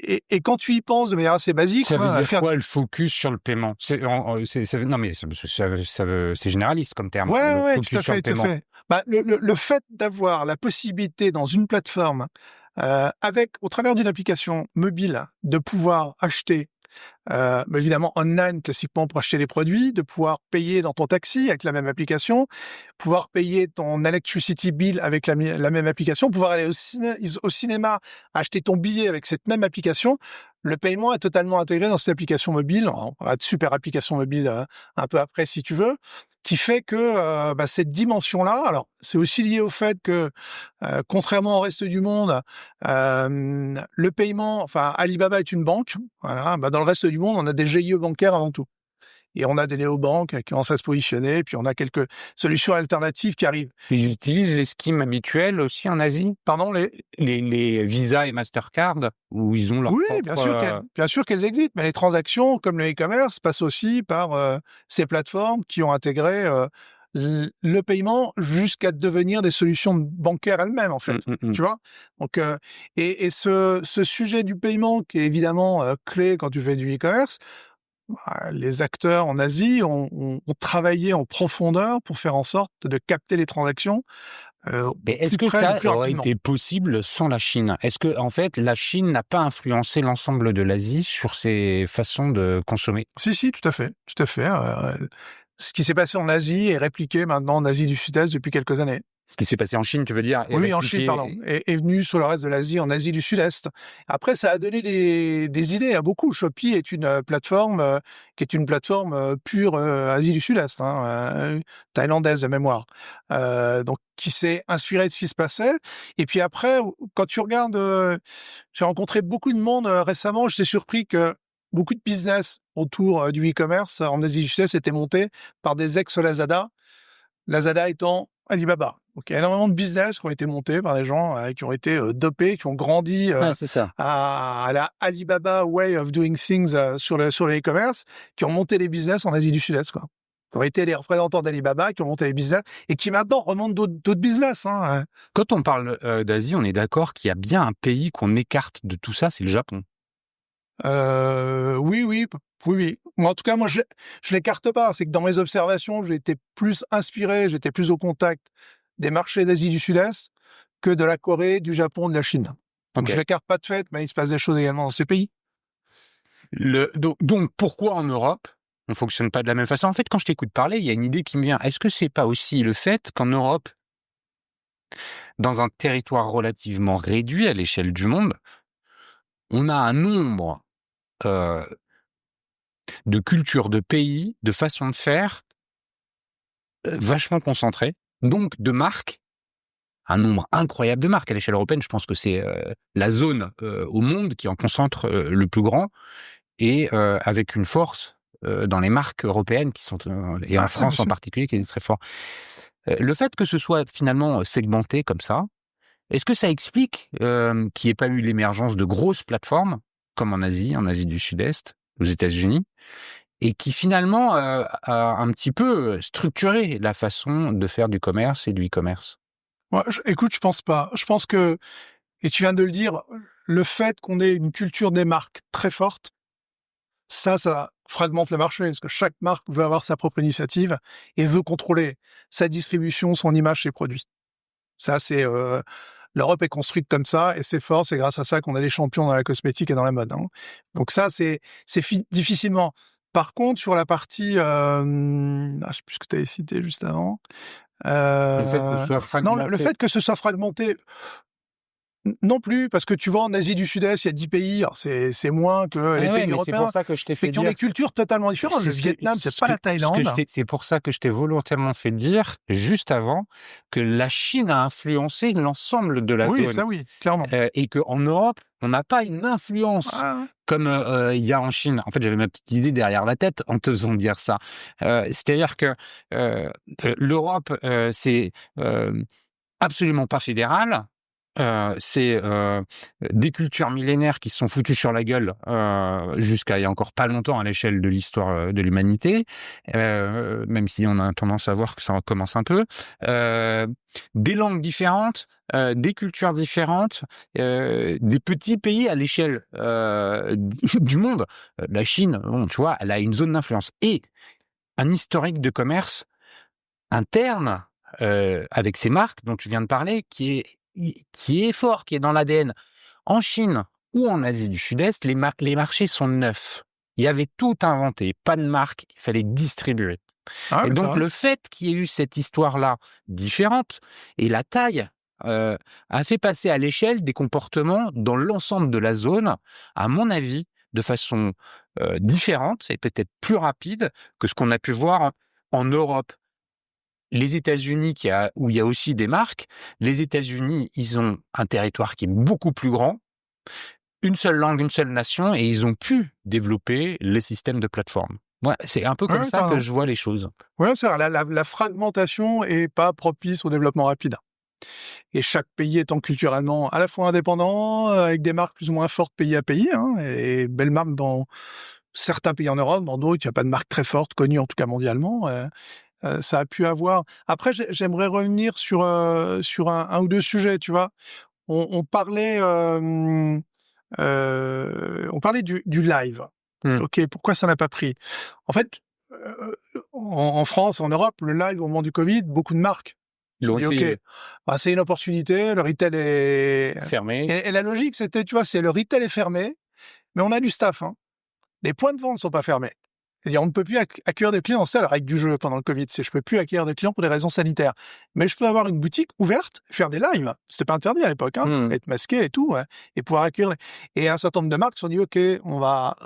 Speaker 1: Et quand tu y penses de manière assez basique,
Speaker 2: Ça veut dire quoi, le focus sur le paiement? Non, mais c'est généraliste comme terme.
Speaker 1: Ouais,
Speaker 2: Focus
Speaker 1: tout à
Speaker 2: sur le
Speaker 1: fait, tout à
Speaker 2: paiement.
Speaker 1: fait. Bah, le fait d'avoir la possibilité dans une plateforme, au travers d'une application mobile, de pouvoir acheter, évidemment online classiquement pour acheter les produits, de pouvoir payer dans ton taxi avec la même application, pouvoir payer ton electricity bill avec la même application, pouvoir aller au cinéma, acheter ton billet avec cette même application. Le paiement est totalement intégré dans cette application mobile. On parlera de super application mobile un peu après si tu veux, qui fait que cette dimension-là, alors c'est aussi lié au fait que contrairement au reste du monde, le paiement, enfin Alibaba est une banque, voilà, dans le reste du monde, on a des GIE bancaires avant tout. Et on a des néobanques qui commencent à se positionner, et puis on a quelques solutions alternatives qui arrivent.
Speaker 2: Ils utilisent les schemes habituels aussi en Asie?
Speaker 1: Pardon,
Speaker 2: Les Visa et Mastercard, où ils ont leur
Speaker 1: Oui,
Speaker 2: propre...
Speaker 1: bien sûr qu'elles existent, mais les transactions, comme le e-commerce, passent aussi par ces plateformes qui ont intégré le paiement jusqu'à devenir des solutions bancaires elles-mêmes, en fait. Tu vois? Donc, et ce sujet du paiement qui est évidemment clé quand tu fais du e-commerce, les acteurs en Asie ont travaillé en profondeur pour faire en sorte de capter les transactions
Speaker 2: Mais est-ce que
Speaker 1: plus
Speaker 2: ça aurait
Speaker 1: rapidement.
Speaker 2: été possible sans la Chine? Est-ce que, en fait, la Chine n'a pas influencé l'ensemble de l'Asie sur ses façons de consommer?
Speaker 1: Si, tout à fait, tout à fait. Ce qui s'est passé en Asie est répliqué maintenant en Asie du Sud-Est depuis quelques années.
Speaker 2: Ce qui s'est passé en Chine, tu veux dire, est
Speaker 1: Oui, en Chine, pardon, est venu sur le reste de l'Asie, en Asie du Sud-Est. Après, ça a donné des idées à beaucoup. Shopee est une plateforme qui est une plateforme pure Asie du Sud-Est, hein, thaïlandaise de mémoire, donc qui s'est inspirée de ce qui se passait. Et puis après, quand tu regardes, j'ai rencontré beaucoup de monde récemment. J'étais surpris que beaucoup de business autour du e-commerce en Asie du Sud-Est étaient montés par des ex-Lazada. Lazada étant Alibaba. Donc, il y a énormément de business qui ont été montés par des gens qui ont été dopés, qui ont grandi
Speaker 2: c'est ça.
Speaker 1: à la Alibaba way of doing things sur le e-commerce, qui ont monté les business en Asie du Sud-Est, quoi. Qui ont été les représentants d'Alibaba, qui ont monté les business et qui maintenant remontent d'autres business. Hein.
Speaker 2: Quand on parle d'Asie, on est d'accord qu'il y a bien un pays qu'on écarte de tout ça, c'est le Japon.
Speaker 1: Oui. En tout cas, moi, je l'écarte pas. C'est que dans mes observations, j'ai été plus inspiré, j'étais plus au contact des marchés d'Asie du Sud-Est que de la Corée, du Japon, de la Chine. Donc, je l'écarte pas de fait, mais il se passe des choses également dans ces pays.
Speaker 2: Donc, pourquoi en Europe on fonctionne pas de la même façon? En fait, quand je t'écoute parler, il y a une idée qui me vient. Est-ce que c'est pas aussi le fait qu'en Europe, dans un territoire relativement réduit à l'échelle du monde, on a un nombre de cultures, de pays, de façons de faire vachement concentré, donc de marques, un nombre incroyable de marques à l'échelle européenne. Je pense que c'est la zone au monde qui en concentre le plus grand, et avec une force dans les marques européennes qui sont, et en France en particulier, qui est très fort. Le fait que ce soit finalement segmenté comme ça, est-ce que ça explique qu'il n'y ait pas eu l'émergence de grosses plateformes, comme en Asie du Sud-Est, aux États-Unis, et qui finalement a un petit peu structuré la façon de faire du commerce et du e-commerce?
Speaker 1: Ouais, écoute, je pense pas. Je pense que, et tu viens de le dire, le fait qu'on ait une culture des marques très forte, ça fragmente le marché, parce que chaque marque veut avoir sa propre initiative et veut contrôler sa distribution, son image, ses produits. Ça, c'est L'Europe est construite comme ça et c'est fort, c'est grâce à ça qu'on a les champions dans la cosmétique et dans la mode. Hein. Donc ça, c'est difficilement. Par contre, sur la partie, je sais plus ce que tu avais cité juste avant.
Speaker 2: Le fait que ce soit
Speaker 1: Non,
Speaker 2: fragmenté.
Speaker 1: le fait que ce soit fragmenté, non plus, parce que tu vois, en Asie du Sud-Est, il y a 10 pays, alors c'est moins que les pays
Speaker 2: Mais c'est
Speaker 1: européens,
Speaker 2: pour ça que je t'ai
Speaker 1: mais
Speaker 2: fait
Speaker 1: qui ont
Speaker 2: dire.
Speaker 1: des cultures totalement différentes. Le Vietnam, c'est pas la Thaïlande.
Speaker 2: C'est pour ça que je t'ai volontairement fait dire, juste avant, que la Chine a influencé l'ensemble de la
Speaker 1: Oui,
Speaker 2: zone.
Speaker 1: ça oui, clairement.
Speaker 2: Et qu'en Europe, on n'a pas une influence
Speaker 1: Ah,
Speaker 2: comme il y a en Chine. En fait, j'avais ma petite idée derrière la tête en te faisant dire ça. C'est-à-dire que l'Europe, c'est absolument pas fédéral. C'est des cultures millénaires qui se sont foutues sur la gueule jusqu'à il y a encore pas longtemps à l'échelle de l'histoire de l'humanité, même si on a tendance à voir que ça commence un peu. Des langues différentes, des cultures différentes, des petits pays à l'échelle du monde. La Chine, bon, tu vois, elle a une zone d'influence. Et un historique de commerce interne avec ces marques dont tu viens de parler, qui est fort, qui est dans l'ADN. En Chine ou en Asie du Sud-Est, les marchés sont neufs. Il y avait tout inventé, pas de marque, il fallait distribuer.
Speaker 1: ah
Speaker 2: Et
Speaker 1: oui,
Speaker 2: donc le fait qu'il y ait eu cette histoire-là différente et la taille a fait passer à l'échelle des comportements dans l'ensemble de la zone, à mon avis, de façon différente et peut-être plus rapide que ce qu'on a pu voir en Europe. Les États-Unis, où il y a aussi des marques, les États-Unis, ils ont un territoire qui est beaucoup plus grand, une seule langue, une seule nation, et ils ont pu développer les systèmes de plateforme. Ouais, c'est un peu comme
Speaker 1: ouais,
Speaker 2: ça que je vois les choses.
Speaker 1: ouais, c'est vrai, la fragmentation est pas propice au développement rapide. Et chaque pays étant culturellement à la fois indépendant, avec des marques plus ou moins fortes pays à pays, hein, et belles marques dans certains pays en Europe, dans d'autres, il n'y a pas de marque très forte, connue en tout cas mondialement. Ça a pu avoir. Après, j'aimerais revenir sur un ou deux sujets. Tu vois, on parlait du live. Ok, pourquoi ça n'a pas pris? En fait, en France, en Europe, le live au moment du Covid, beaucoup de marques.
Speaker 2: Ils
Speaker 1: Je
Speaker 2: l'ont
Speaker 1: me dis, ok,
Speaker 2: essayé.
Speaker 1: c'est une opportunité. Le retail est
Speaker 2: Fermé.
Speaker 1: et la logique, c'était, tu vois, c'est le retail est fermé, mais on a du staff. Hein. Les points de vente ne sont pas fermés. C'est-à-dire, on ne peut plus accueillir des clients. C'est la règle du jeu pendant le Covid. C'est je peux plus accueillir des clients pour des raisons sanitaires. Mais je peux avoir une boutique ouverte, faire des lives. C'était pas interdit à l'époque, hein. Être masqué et tout, ouais, et pouvoir accueillir. Et un certain nombre de marques se sont dit, OK, on va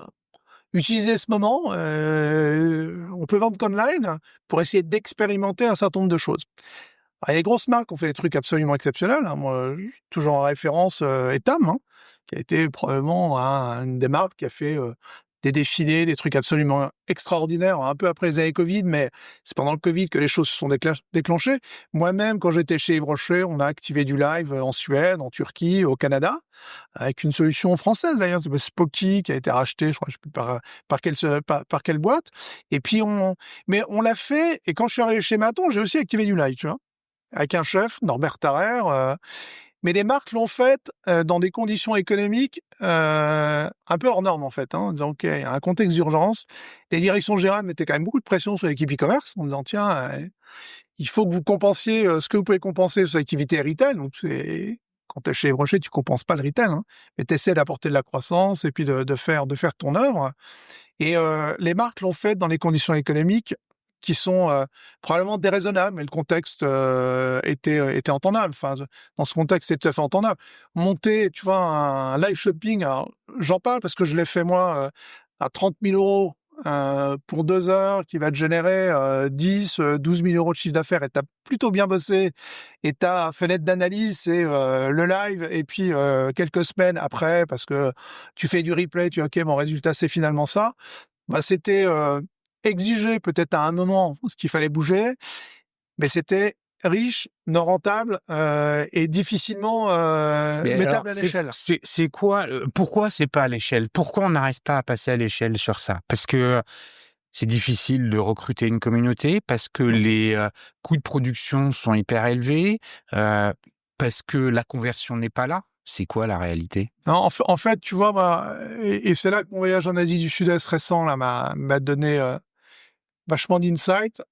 Speaker 1: utiliser ce moment. On peut vendre qu'online pour essayer d'expérimenter un certain nombre de choses. Alors, les grosses marques ont fait des trucs absolument exceptionnels. Hein. Moi, toujours en référence, Etam, hein, qui a été probablement une des marques qui a fait des défilés, des trucs absolument extraordinaires, un peu après les années Covid, mais c'est pendant le Covid que les choses se sont déclenchées. Moi-même, quand j'étais chez Yves Rocher, on a activé du live en Suède, en Turquie, au Canada, avec une solution française d'ailleurs, c'est Spoky qui a été racheté, je crois, je sais plus par quelle boîte. Et puis mais on l'a fait. Et quand je suis arrivé chez Maton, j'ai aussi activé du live, tu vois, avec un chef, Norbert Tarrer. Mais les marques l'ont fait dans des conditions économiques un peu hors normes, en fait. Hein, en disant, OK, il y a un contexte d'urgence. Les directions générales mettaient quand même beaucoup de pression sur l'équipe e-commerce en disant, tiens, il faut que vous compensiez ce que vous pouvez compenser sur l'activité retail. Donc, quand tu es chez Rocher, tu compenses pas le retail, hein, mais tu essaies d'apporter de la croissance et puis de faire ton œuvre. Et les marques l'ont fait dans les conditions économiques qui sont probablement déraisonnables, mais le contexte était entendable. Enfin, dans ce contexte, c'est tout à fait entendable. Monter, tu vois, un live shopping, alors, j'en parle parce que je l'ai fait moi à 30 000 euros pour 2 heures, qui va te générer 10, 12 000 euros de chiffre d'affaires, et tu as plutôt bien bossé, et ta fenêtre d'analyse, c'est le live, et puis quelques semaines après, parce que tu fais du replay, tu dis, OK, mon résultat, c'est finalement ça. Bah, c'était exigé peut-être à un moment ce qu'il fallait bouger, mais c'était riche, non rentable et difficilement
Speaker 2: Mais alors,
Speaker 1: mettable à l'échelle.
Speaker 2: c'est quoi pourquoi c'est pas à l'échelle? Pourquoi on n'arrive pas à passer à l'échelle sur ça? Parce que c'est difficile de recruter une communauté, parce que les coûts de production sont hyper élevés, parce que la conversion n'est pas là? C'est quoi la réalité?
Speaker 1: Non, en fait, tu vois, et c'est là que mon voyage en Asie du Sud-Est récent là m'a donné vachement d'insight.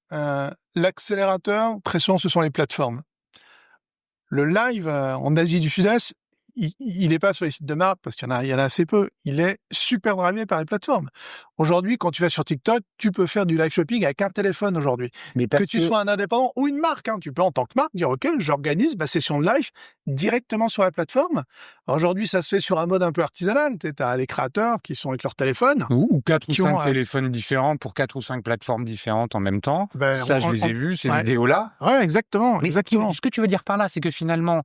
Speaker 1: L'accélérateur, très souvent, ce sont les plateformes. Le live en Asie du Sud-Est, il est pas sur les sites de marque parce qu'il y en a assez peu. Il est super drivé par les plateformes. Aujourd'hui, quand tu vas sur TikTok, tu peux faire du live shopping avec un téléphone aujourd'hui.
Speaker 2: Mais
Speaker 1: Que tu sois un indépendant ou une marque, hein, tu peux en tant que marque dire OK, j'organise ma session de live directement sur la plateforme. Aujourd'hui, ça se fait sur un mode un peu artisanal. Tu as les créateurs qui sont avec leur téléphone.
Speaker 2: Ou 4 ou
Speaker 1: qui
Speaker 2: 5
Speaker 1: ont,
Speaker 2: téléphones différents pour 4 ou 5 plateformes différentes en même temps. Ça, je les ai vus, ces
Speaker 1: ouais.
Speaker 2: vidéos-là.
Speaker 1: Ouais, exactement.
Speaker 2: Mais
Speaker 1: exactement.
Speaker 2: ce que tu veux dire par là, c'est que finalement,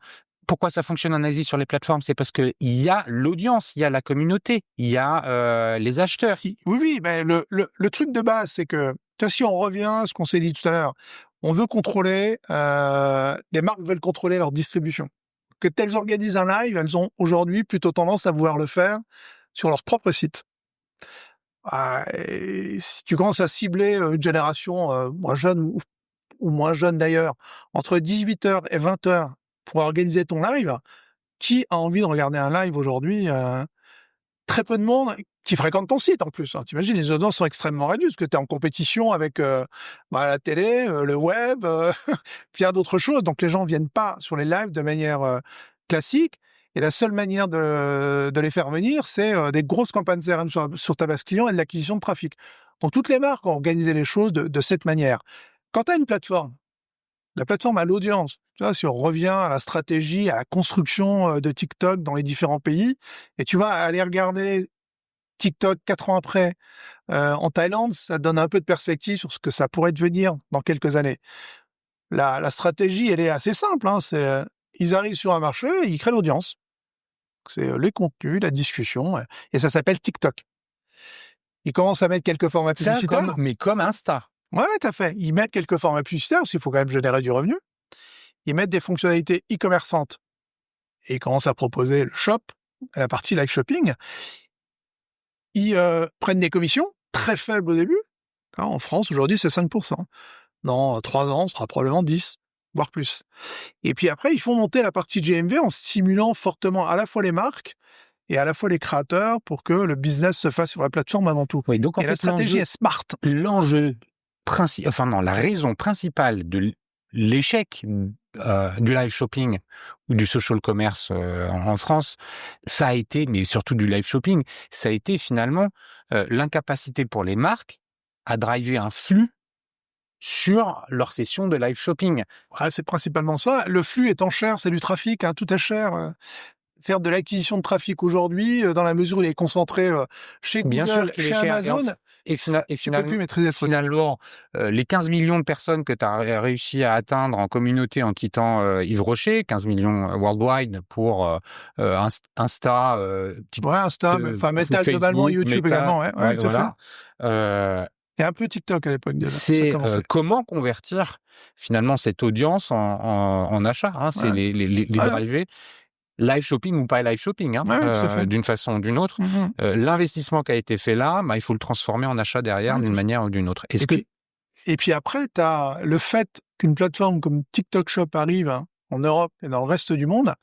Speaker 2: pourquoi ça fonctionne en Asie sur les plateformes? C'est parce qu'il y a l'audience, il y a la communauté, il y a les acheteurs.
Speaker 1: Oui, mais le truc de base, c'est que, tu vois, si on revient à ce qu'on s'est dit tout à l'heure, on veut contrôler, les marques veulent contrôler leur distribution. Que elles organisent un live, elles ont aujourd'hui plutôt tendance à vouloir le faire sur leur propre site. Et si tu commences à cibler une génération moins jeune ou moins jeune d'ailleurs, entre 18h et 20h pour organiser ton live, qui a envie de regarder un live aujourd'hui? Très peu de monde qui fréquente ton site en plus. Hein. T'imagines, les audiences sont extrêmement réduites parce que tu es en compétition avec la télé, le web, plein d'autres choses. Donc les gens viennent pas sur les lives de manière classique. Et la seule manière de les faire venir, c'est des grosses campagnes CRM sur ta base client et de l'acquisition de trafic. Donc toutes les marques ont organisé les choses de cette manière. Quand tu as une plateforme, la plateforme a l'audience. Tu vois, si on revient à la stratégie, à la construction de TikTok dans les différents pays, et tu vas aller regarder TikTok 4 ans après en Thaïlande, ça te donne un peu de perspective sur ce que ça pourrait devenir dans quelques années. La stratégie, elle est assez simple. Hein, c'est ils arrivent sur un marché et ils créent l'audience. C'est les contenus, la discussion, et ça s'appelle TikTok. Ils commencent à mettre quelques formats publicitaires.
Speaker 2: Mais comme Insta.
Speaker 1: Ouais, tout à fait. Ils mettent quelques formats publicitaires parce qu'il faut quand même générer du revenu. Ils mettent des fonctionnalités e-commerçantes et ils commencent à proposer le shop, la partie live shopping. Ils prennent des commissions très faibles au début. En France, aujourd'hui, c'est 5%. Dans 3 ans, ce sera probablement 10, voire plus. Et puis après, ils font monter la partie GMV en stimulant fortement à la fois les marques et à la fois les créateurs pour que le business se fasse sur la plateforme avant tout.
Speaker 2: Oui, donc en
Speaker 1: et
Speaker 2: fait,
Speaker 1: la stratégie est smart.
Speaker 2: La raison principale de l'échec du live shopping ou du social commerce en France, ça a été, mais surtout du live shopping, ça a été finalement l'incapacité pour les marques à driver un flux sur leur session de live shopping.
Speaker 1: Ouais, c'est principalement ça. Le flux étant cher, c'est du trafic, hein, tout est cher. Faire de l'acquisition de trafic aujourd'hui, dans la mesure où il est concentré chez Google,
Speaker 2: Bien sûr qu'il
Speaker 1: chez
Speaker 2: est cher.
Speaker 1: Amazon,
Speaker 2: Et
Speaker 1: tu peux plus maîtriser le flux.
Speaker 2: finalement, les 15 millions de personnes que tu as réussi à atteindre en communauté en quittant Yves Rocher, 15 millions worldwide pour Insta,
Speaker 1: Insta, Meta
Speaker 2: Facebook,
Speaker 1: globalement, YouTube
Speaker 2: Meta,
Speaker 1: également, ouais, tout à
Speaker 2: fait.
Speaker 1: Et un peu TikTok à l'époque déjà.
Speaker 2: C'est comment convertir finalement cette audience en achat, hein, c'est les driver. Live shopping ou pas live shopping, hein, d'une façon ou d'une autre. L'investissement qui a été fait là, il faut le transformer en achat derrière d'une manière ou d'une autre.
Speaker 1: Et puis après, tu as le fait qu'une plateforme comme TikTok Shop arrive en Europe et dans le reste du monde,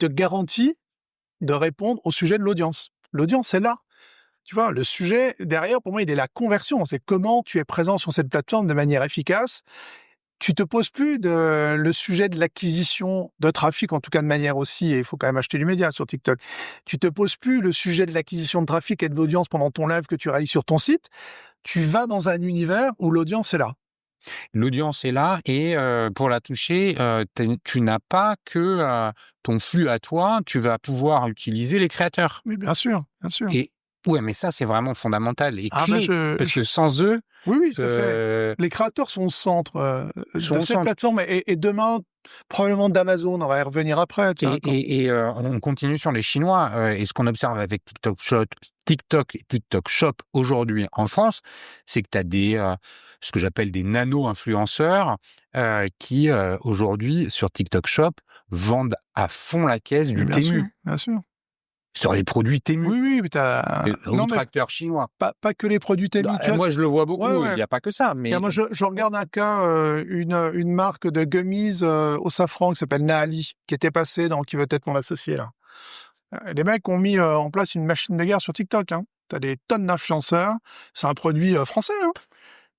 Speaker 1: te garantit de répondre au sujet de l'audience. L'audience est là. Tu vois, le sujet derrière, pour moi, il est la conversion. C'est comment tu es présent sur cette plateforme de manière efficace. Tu te poses plus le sujet de l'acquisition de trafic, en tout cas de manière aussi, et il faut quand même acheter du média sur TikTok. Tu te poses plus le sujet de l'acquisition de trafic et de l'audience pendant ton live que tu réalises sur ton site. Tu vas dans un univers où l'audience est là.
Speaker 2: L'audience est là et pour la toucher, tu n'as pas que ton flux à toi, tu vas pouvoir utiliser les créateurs.
Speaker 1: Mais bien sûr, bien sûr.
Speaker 2: Et ouais, mais ça, c'est vraiment fondamental et clé, parce que sans eux...
Speaker 1: Oui, tout à fait. Les créateurs sont au centre de cette plateforme et demain, probablement d'Amazon, on va y revenir après.
Speaker 2: Et on continue sur les Chinois. Et ce qu'on observe avec TikTok et TikTok Shop aujourd'hui en France, c'est que tu as ce que j'appelle des nano-influenceurs qui, aujourd'hui, sur TikTok Shop, vendent à fond la caisse du Temu.
Speaker 1: Bien sûr.
Speaker 2: Sur les produits Temu.
Speaker 1: Oui, mais t'as...
Speaker 2: Ou tracteurs chinois.
Speaker 1: Pas que les produits Temu.
Speaker 2: Moi, je le vois beaucoup, il n'y a pas que ça. Mais...
Speaker 1: Moi, je regarde un cas, une marque de gummies au safran qui s'appelle Naali, qui était passée dans Qui veut être mon associé, là. Les mecs ont mis en place une machine de guerre sur TikTok. Hein. T'as des tonnes d'influenceurs. C'est un produit français, hein,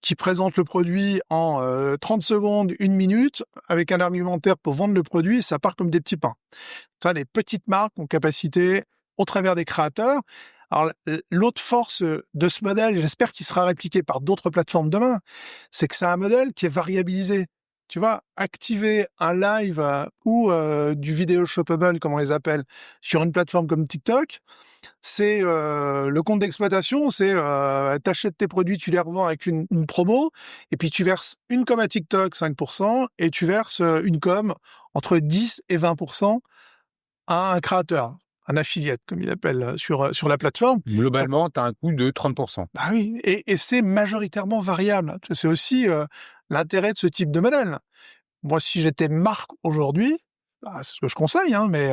Speaker 1: qui présente le produit en 30 secondes, 1 minute, avec un argumentaire pour vendre le produit, ça part comme des petits pains. Tu vois, les petites marques ont capacité, au travers des créateurs. Alors, l'autre force de ce modèle, et j'espère qu'il sera répliqué par d'autres plateformes demain, c'est que c'est un modèle qui est variabilisé. Tu vois, activer un live ou du vidéo shoppable, comme on les appelle, sur une plateforme comme TikTok, c'est le compte d'exploitation, c'est t'achètes tes produits, tu les revends avec une promo, et puis tu verses une com à TikTok, 5%, et tu verses une com entre 10 et 20% à un créateur, un affiliate, comme il appelle sur la plateforme.
Speaker 2: Globalement, tu as un coût de 30%.
Speaker 1: Bah oui, et c'est majoritairement variable. C'est aussi l'intérêt de ce type de modèle. Moi, si j'étais marque aujourd'hui, bah, c'est ce que je conseille, hein, mais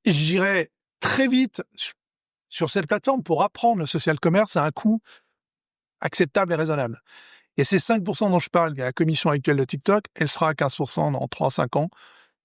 Speaker 1: j'irais très vite sur cette plateforme pour apprendre le social commerce à un coût acceptable et raisonnable. Et ces 5% dont je parle, la commission actuelle de TikTok, elle sera à 15% dans 3-5 ans,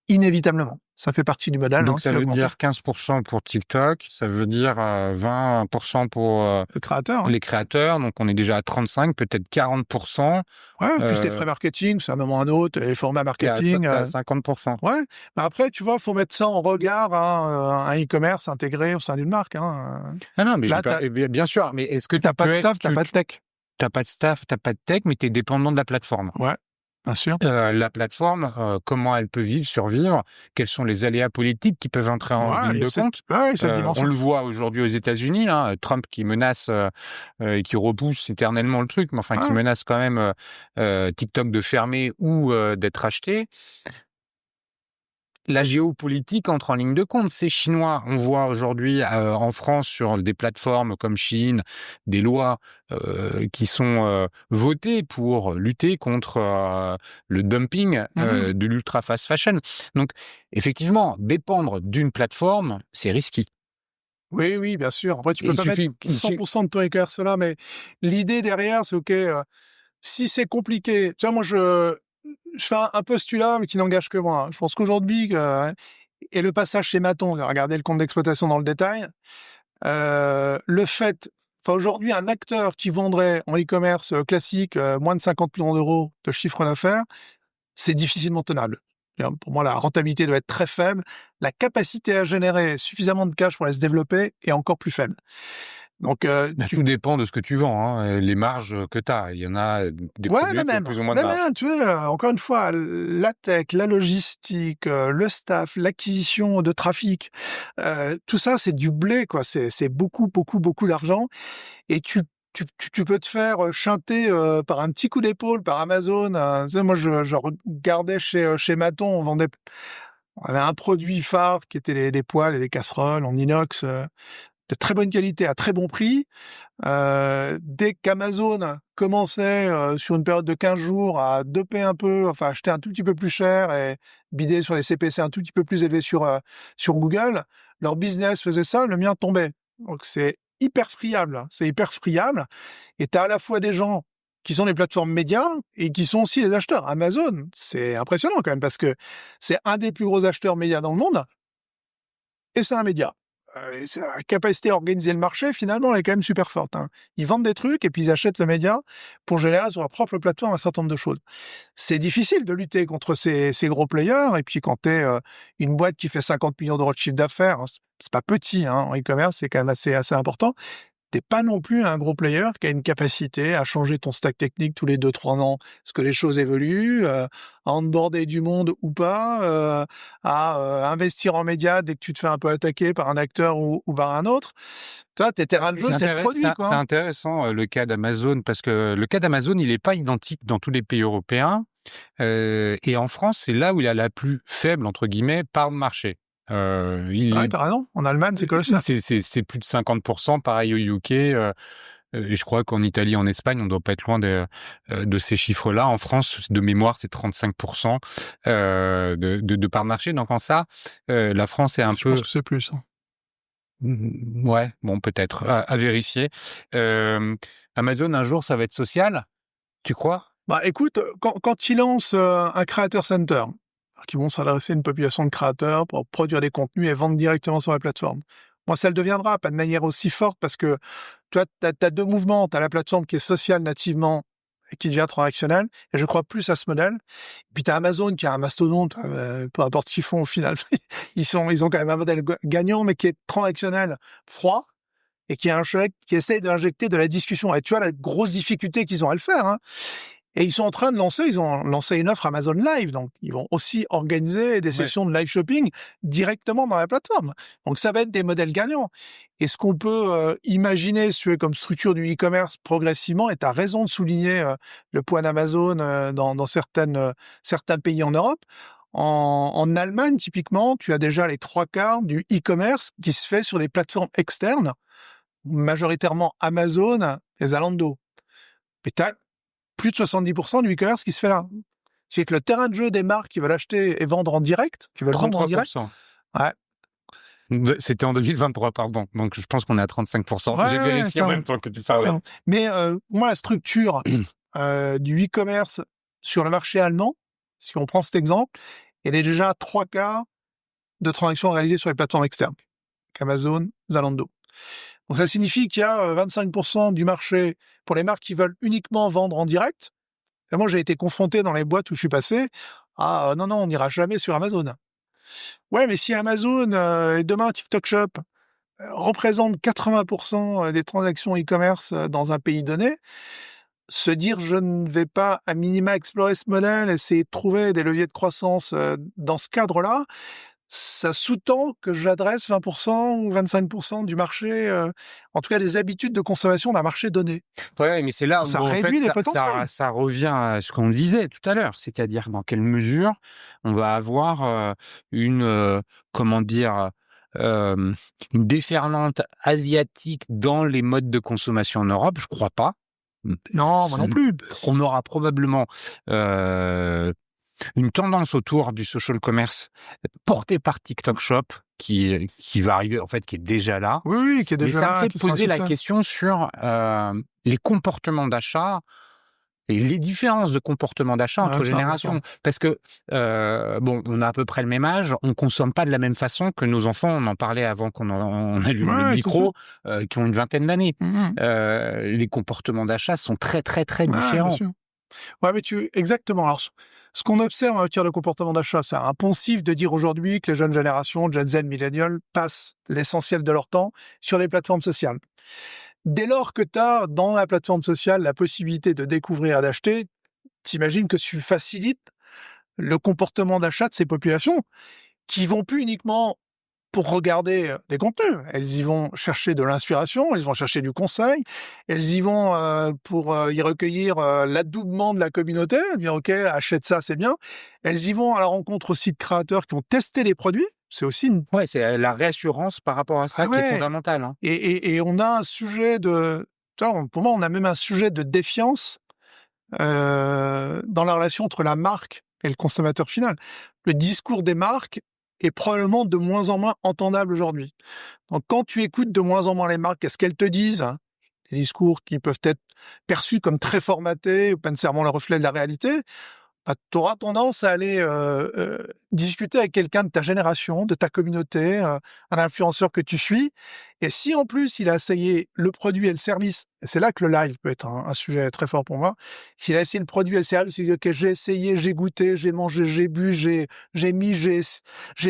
Speaker 1: inévitablement. Ça fait partie du modèle,
Speaker 2: Donc, ça
Speaker 1: c'est
Speaker 2: veut
Speaker 1: augmenté.
Speaker 2: dire 15% pour TikTok, ça veut dire 20% pour
Speaker 1: Le créateur, hein.
Speaker 2: les créateurs. Donc, on est déjà à 35, peut-être 40%.
Speaker 1: Ouais, plus les frais marketing, c'est un moment ou un autre, les formats
Speaker 2: T'es à,
Speaker 1: marketing.
Speaker 2: t'es à 50%.
Speaker 1: Ouais, mais après, tu vois, faut mettre ça en regard à un e-commerce intégré au sein d'une marque.
Speaker 2: Ah non, mais je
Speaker 1: Là,
Speaker 2: dis pas, bien sûr, mais est-ce que tu
Speaker 1: t'as pas
Speaker 2: peux
Speaker 1: de
Speaker 2: être,
Speaker 1: staff, t'as pas de tech.
Speaker 2: t'as pas de staff, t'as pas de tech, mais tu es dépendant de la plateforme.
Speaker 1: Ouais, bien sûr.
Speaker 2: La plateforme, comment elle peut vivre, survivre, quels sont les aléas politiques qui peuvent entrer en
Speaker 1: Ouais,
Speaker 2: ligne
Speaker 1: il y a
Speaker 2: de compte.
Speaker 1: cette
Speaker 2: On
Speaker 1: dimension.
Speaker 2: le voit aujourd'hui aux États-Unis, hein, Trump qui menace et qui repousse éternellement le truc, mais enfin qui
Speaker 1: Ouais.
Speaker 2: menace quand même TikTok de fermer ou d'être acheté. La géopolitique entre en ligne de compte. Ces Chinois, on voit aujourd'hui en France sur des plateformes comme Chine, des lois qui sont votées pour lutter contre le dumping
Speaker 1: Mhm.
Speaker 2: de l'ultra fast fashion. Donc, effectivement, dépendre d'une plateforme, c'est risqué.
Speaker 1: Oui, oui, bien sûr. Après, tu
Speaker 2: Et
Speaker 1: peux
Speaker 2: il
Speaker 1: pas mettre
Speaker 2: suffit,
Speaker 1: 100% de ton e-commerce là, mais l'idée derrière, c'est OK, si c'est compliqué, tu vois, moi, je fais un postulat, mais qui n'engage que moi. Je pense qu'aujourd'hui, et le passage chez Maton, regardez le compte d'exploitation dans le détail, le fait, enfin, aujourd'hui, un acteur qui vendrait en e-commerce classique moins de 50 millions d'euros de chiffre d'affaires, c'est difficilement tenable. Pour moi, la rentabilité doit être très faible. La capacité à générer suffisamment de cash pour aller se développer est encore plus faible. Donc,
Speaker 2: tout dépend de ce que tu vends, hein, les marges que tu as. Il y en a des
Speaker 1: ouais,
Speaker 2: produits qui ont plus ou moins de
Speaker 1: mais
Speaker 2: marge.
Speaker 1: même, tu vois, encore une fois, la tech, la logistique, le staff, l'acquisition de trafic, tout ça, c'est du blé, quoi. C'est beaucoup, beaucoup, beaucoup d'argent. Et tu peux te faire chanter par un petit coup d'épaule par Amazon. Tu sais, moi, je regardais chez Maton, on avait un produit phare qui était les poêles et les casseroles en inox de très bonne qualité à très bon prix. Dès qu'Amazon commençait sur une période de 15 jours à doper un peu, enfin acheter un tout petit peu plus cher et bider sur les CPC un tout petit peu plus élevés sur Google, leur business faisait ça, le mien tombait. Donc c'est hyper friable, hein. C'est hyper friable. Et tu as à la fois des gens qui sont les plateformes médias et qui sont aussi les acheteurs. Amazon, c'est impressionnant quand même parce que c'est un des plus gros acheteurs médias dans le monde et c'est un média. Et sa capacité à organiser le marché, finalement, elle est quand même super forte, hein. Ils vendent des trucs et puis ils achètent le média pour générer sur leur propre plateforme un certain nombre de choses. C'est difficile de lutter contre ces gros players. Et puis quand tu es une boîte qui fait 50 millions d'euros de chiffre d'affaires, c'est pas petit, hein, en e-commerce, c'est quand même assez important. T'es pas non plus un gros player qui a une capacité à changer ton stack technique tous les 2-3 ans, parce que les choses évoluent, à onboarder du monde ou pas, à investir en médias dès que tu te fais un peu attaquer par un acteur ou par un autre. Toi, tes terrains de jeu, c'est le produit, quoi.
Speaker 2: C'est intéressant le cas d'Amazon, parce que le cas d'Amazon, il n'est pas identique dans tous les pays européens. Et en France, c'est là où il a la plus faible, entre guillemets, part de marché.
Speaker 1: Ouais, t'as raison. En Allemagne, c'est colossal.
Speaker 2: C'est plus de 50%, pareil au UK. Et je crois qu'en Italie, en Espagne, on ne doit pas être loin de ces chiffres-là. En France, de mémoire, c'est 35% de part de marché. Donc en ça, la France est un
Speaker 1: Je
Speaker 2: peu...
Speaker 1: pense que c'est plus, hein.
Speaker 2: Ouais, bon, peut-être, à vérifier. Amazon, un jour, ça va être social, tu crois?
Speaker 1: Bah, écoute, quand ils lancent un creator center, qui vont s'adresser à une population de créateurs pour produire des contenus et vendre directement sur la plateforme. Moi, ça le deviendra, pas de manière aussi forte, parce que tu vois, t'as deux mouvements. T'as la plateforme qui est sociale nativement, et qui devient transactionnel. Et je crois plus à ce modèle. Puis tu as Amazon qui a un mastodonte, peu importe ce qu'ils font au final. Ils ont quand même un modèle gagnant, mais qui est transactionnel, froid, et qui essaye d'injecter de la discussion. Et tu vois la grosse difficulté qu'ils ont à le faire, hein. Et ils ont lancé une offre Amazon Live, donc ils vont aussi organiser des sessions de live shopping directement dans la plateforme. Donc ça va être des modèles gagnants. Et ce qu'on peut imaginer, si tu veux, comme structure du e-commerce progressivement, et tu as raison de souligner le poids d'Amazon dans certains pays en Europe. En Allemagne, typiquement, tu as déjà les 3/4 du e-commerce qui se fait sur des plateformes externes, majoritairement Amazon et Zalando. Mais tu as plus de 70% du e-commerce qui se fait là. C'est que le terrain de jeu des marques qui veulent acheter et vendre en direct, qui veulent vendre en direct.
Speaker 2: 33%.
Speaker 1: Ouais.
Speaker 2: C'était en 2023, pardon. Donc, je pense qu'on est à 35%.
Speaker 1: Ouais,
Speaker 2: J'ai vérifié en même temps que tu parlais.
Speaker 1: Mais moi, la structure du e-commerce sur le marché allemand, si on prend cet exemple, elle est déjà 3/4 de transactions réalisées sur les plateformes externes. Amazon, Zalando. Donc ça signifie qu'il y a 25% du marché pour les marques qui veulent uniquement vendre en direct. Et moi, j'ai été confronté dans les boîtes où je suis passé. Ah non, on n'ira jamais sur Amazon. Ouais, mais si Amazon et demain TikTok Shop représente 80% des transactions e-commerce dans un pays donné, se dire je ne vais pas à minima explorer ce modèle, essayer de trouver des leviers de croissance dans ce cadre-là, ça sous-tend que j'adresse 20% ou 25% du marché, en tout cas des habitudes de consommation d'un marché donné.
Speaker 2: Ouais, mais c'est là où
Speaker 1: Ça
Speaker 2: en
Speaker 1: réduit
Speaker 2: fait,
Speaker 1: les potentiels.
Speaker 2: ça revient à ce qu'on disait tout à l'heure, c'est-à-dire dans quelle mesure on va avoir comment dire, une déferlante asiatique dans les modes de consommation en Europe. Je crois pas.
Speaker 1: Non, moi non plus.
Speaker 2: On aura probablement une tendance autour du social commerce portée par TikTok Shop qui va arriver, en fait, qui est déjà là.
Speaker 1: Oui, qui est déjà là.
Speaker 2: Mais ça me fait
Speaker 1: qui sera un
Speaker 2: poser la
Speaker 1: succès.
Speaker 2: question sur les comportements d'achat et les différences de comportement d'achat entre
Speaker 1: c'est
Speaker 2: générations.
Speaker 1: important.
Speaker 2: Parce que, on a à peu près le même âge, on consomme pas de la même façon que nos enfants, on en parlait avant on allume le micro, qui ont une vingtaine d'années. Les comportements d'achat sont très, très, très
Speaker 1: Bien
Speaker 2: différents.
Speaker 1: sûr. Ouais, mais exactement. Alors, ce qu'on observe en matière de comportement d'achat, c'est un poncif de dire aujourd'hui que les jeunes générations, Gen Z, Millennials, passent l'essentiel de leur temps sur les plateformes sociales. Dès lors que tu as dans la plateforme sociale la possibilité de découvrir et d'acheter, t'imagines que tu facilites le comportement d'achat de ces populations qui vont plus uniquement pour regarder des contenus. Elles y vont chercher de l'inspiration, elles vont chercher du conseil, elles y vont pour y recueillir l'adoubement de la communauté, dire ok, achète ça, c'est bien. Elles y vont à la rencontre aussi de créateurs qui ont testé les produits. C'est aussi une...
Speaker 2: Ouais, c'est la réassurance par rapport à ça qui est fondamentale. Hein.
Speaker 1: Et on a un sujet de... Pour moi, on a même un sujet de défiance dans la relation entre la marque et le consommateur final. Le discours des marques est probablement de moins en moins entendable aujourd'hui. Donc, quand tu écoutes de moins en moins les marques, qu'est-ce qu'elles te disent, hein, des discours qui peuvent être perçus comme très formatés, ou pas nécessairement le reflet de la réalité, bah, tu auras tendance à aller discuter avec quelqu'un de ta génération, de ta communauté, un influenceur que tu suis. Et si en plus il a essayé le produit et le service, et c'est là que le live peut être un sujet très fort pour moi, s'il a essayé le produit et le service, il dit ok, j'ai essayé, j'ai goûté, j'ai mangé, j'ai bu, j'ai mis, j'ai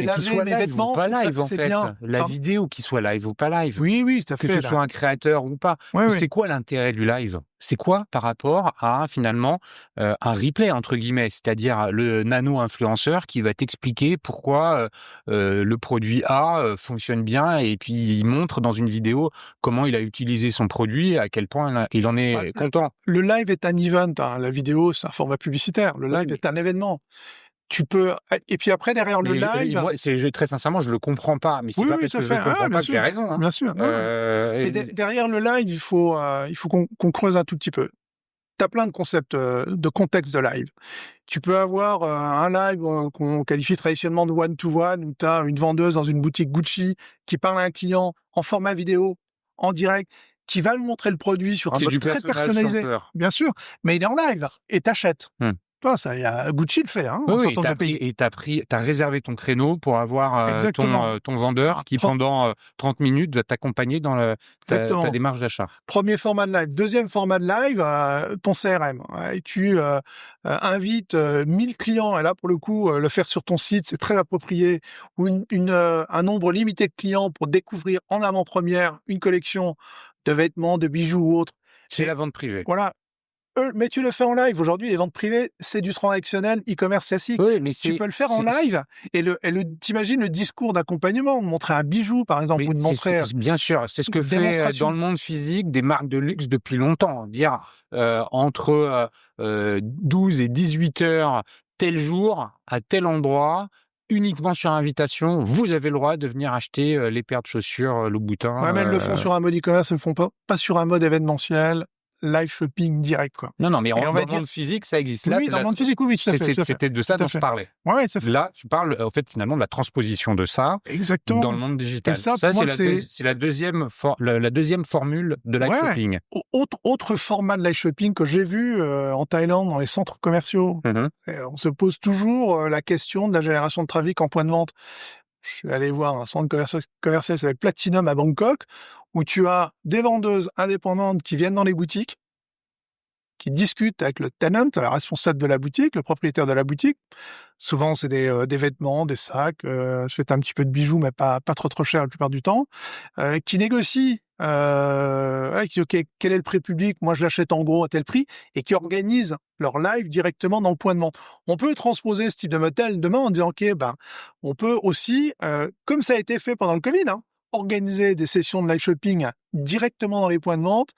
Speaker 1: lavé mes vêtements,
Speaker 2: pas live,
Speaker 1: c'est bien.
Speaker 2: La vidéo qui soit live ou pas live.
Speaker 1: Oui, tout à fait.
Speaker 2: Que ce soit un créateur ou pas. C'est quoi l'intérêt du live? C'est quoi par rapport à finalement un replay entre guillemets, c'est-à-dire le nano-influenceur qui va t'expliquer pourquoi le produit A fonctionne bien et puis il montre dans une vidéo comment il a utilisé son produit et à quel point il en est content.
Speaker 1: Le live est un event, hein. La vidéo c'est un format publicitaire. Le live est un événement. Tu peux et puis après derrière le live,
Speaker 2: moi très sincèrement je le comprends pas, mais c'est pas parce que je le comprends pas que j'ai raison. Hein.
Speaker 1: Bien sûr. Mais derrière le live, il faut qu'on creuse un tout petit peu. T'as plein de concepts de contexte de live. Tu peux avoir un live qu'on qualifie traditionnellement de one-to-one, où tu as une vendeuse dans une boutique Gucci qui parle à un client en format vidéo, en direct, qui va lui montrer le produit sur un mode très personnalisé.
Speaker 2: Chanteur.
Speaker 1: Bien sûr, mais il est en live et t'achètes. Ça, il y a Gucci le fait, hein,
Speaker 2: Oui,
Speaker 1: en
Speaker 2: oui,
Speaker 1: sortant de pays.
Speaker 2: t'as réservé ton créneau pour avoir
Speaker 1: Exactement.
Speaker 2: ton vendeur
Speaker 1: Ah,
Speaker 2: qui, pendant 30 minutes, va t'accompagner dans ta
Speaker 1: exactement.
Speaker 2: démarche d'achat.
Speaker 1: Premier format de live. Deuxième format de live, ton CRM. Et tu invites 1000 clients, et là, pour le coup, le faire sur ton site, c'est très approprié, ou un nombre limité de clients pour découvrir en avant-première une collection de vêtements, de bijoux ou autres.
Speaker 2: C'est
Speaker 1: Et
Speaker 2: la vente privée.
Speaker 1: voilà. Mais tu le fais en live. Aujourd'hui, les ventes privées, c'est du transactionnel e-commerce classique.
Speaker 2: Oui, mais
Speaker 1: Tu peux le faire en
Speaker 2: c'est
Speaker 1: live t'imagines le discours d'accompagnement, de montrer un bijou, par exemple, ou de montrer
Speaker 2: bien sûr, c'est ce que
Speaker 1: une
Speaker 2: fait dans
Speaker 1: démonstration.
Speaker 2: le monde physique des marques de luxe depuis longtemps. Dire entre 12 et 18 heures, tel jour, à tel endroit, uniquement sur invitation, vous avez le droit de venir acheter les paires de chaussures
Speaker 1: Ouais,
Speaker 2: Louboutin.
Speaker 1: mais elles le font sur un mode e-commerce, elles le font pas sur un mode événementiel, live shopping direct, quoi.
Speaker 2: Non, non, mais
Speaker 1: Et on
Speaker 2: dans
Speaker 1: va
Speaker 2: le
Speaker 1: dire,
Speaker 2: monde physique, ça existe. Là,
Speaker 1: oui, dans le monde physique, oui, tout à fait, tout à fait.
Speaker 2: c'était de ça
Speaker 1: Tout à
Speaker 2: dont je
Speaker 1: fait.
Speaker 2: parlais.
Speaker 1: Ouais, tout à fait.
Speaker 2: Là, tu parles, en fait, finalement, de la transposition de ça dans
Speaker 1: Exactement.
Speaker 2: le monde
Speaker 1: Et
Speaker 2: digital.
Speaker 1: ça,
Speaker 2: Ça,
Speaker 1: pour moi,
Speaker 2: c'est la deuxième formule de live
Speaker 1: ouais.
Speaker 2: shopping.
Speaker 1: Autre format de live shopping que j'ai vu en Thaïlande, dans les centres commerciaux.
Speaker 2: Mhm.
Speaker 1: On se pose toujours la question de la génération de trafic en point de vente. Je suis allé voir un centre commercial qui s'appelle Platinum à Bangkok, où tu as des vendeuses indépendantes qui viennent dans les boutiques, qui discutent avec le tenant, la responsable de la boutique, le propriétaire de la boutique. Souvent, c'est des vêtements, des sacs, peut-être un petit peu de bijoux, mais pas trop cher la plupart du temps, qui négocient, qui disent, OK, quel est le prix public? Moi, je l'achète en gros à tel prix, et qui organisent leur live directement dans le point de vente. On peut transposer ce type de modèle demain en disant, OK, on peut aussi, comme ça a été fait pendant le Covid, hein, organiser des sessions de live shopping directement dans les points de vente,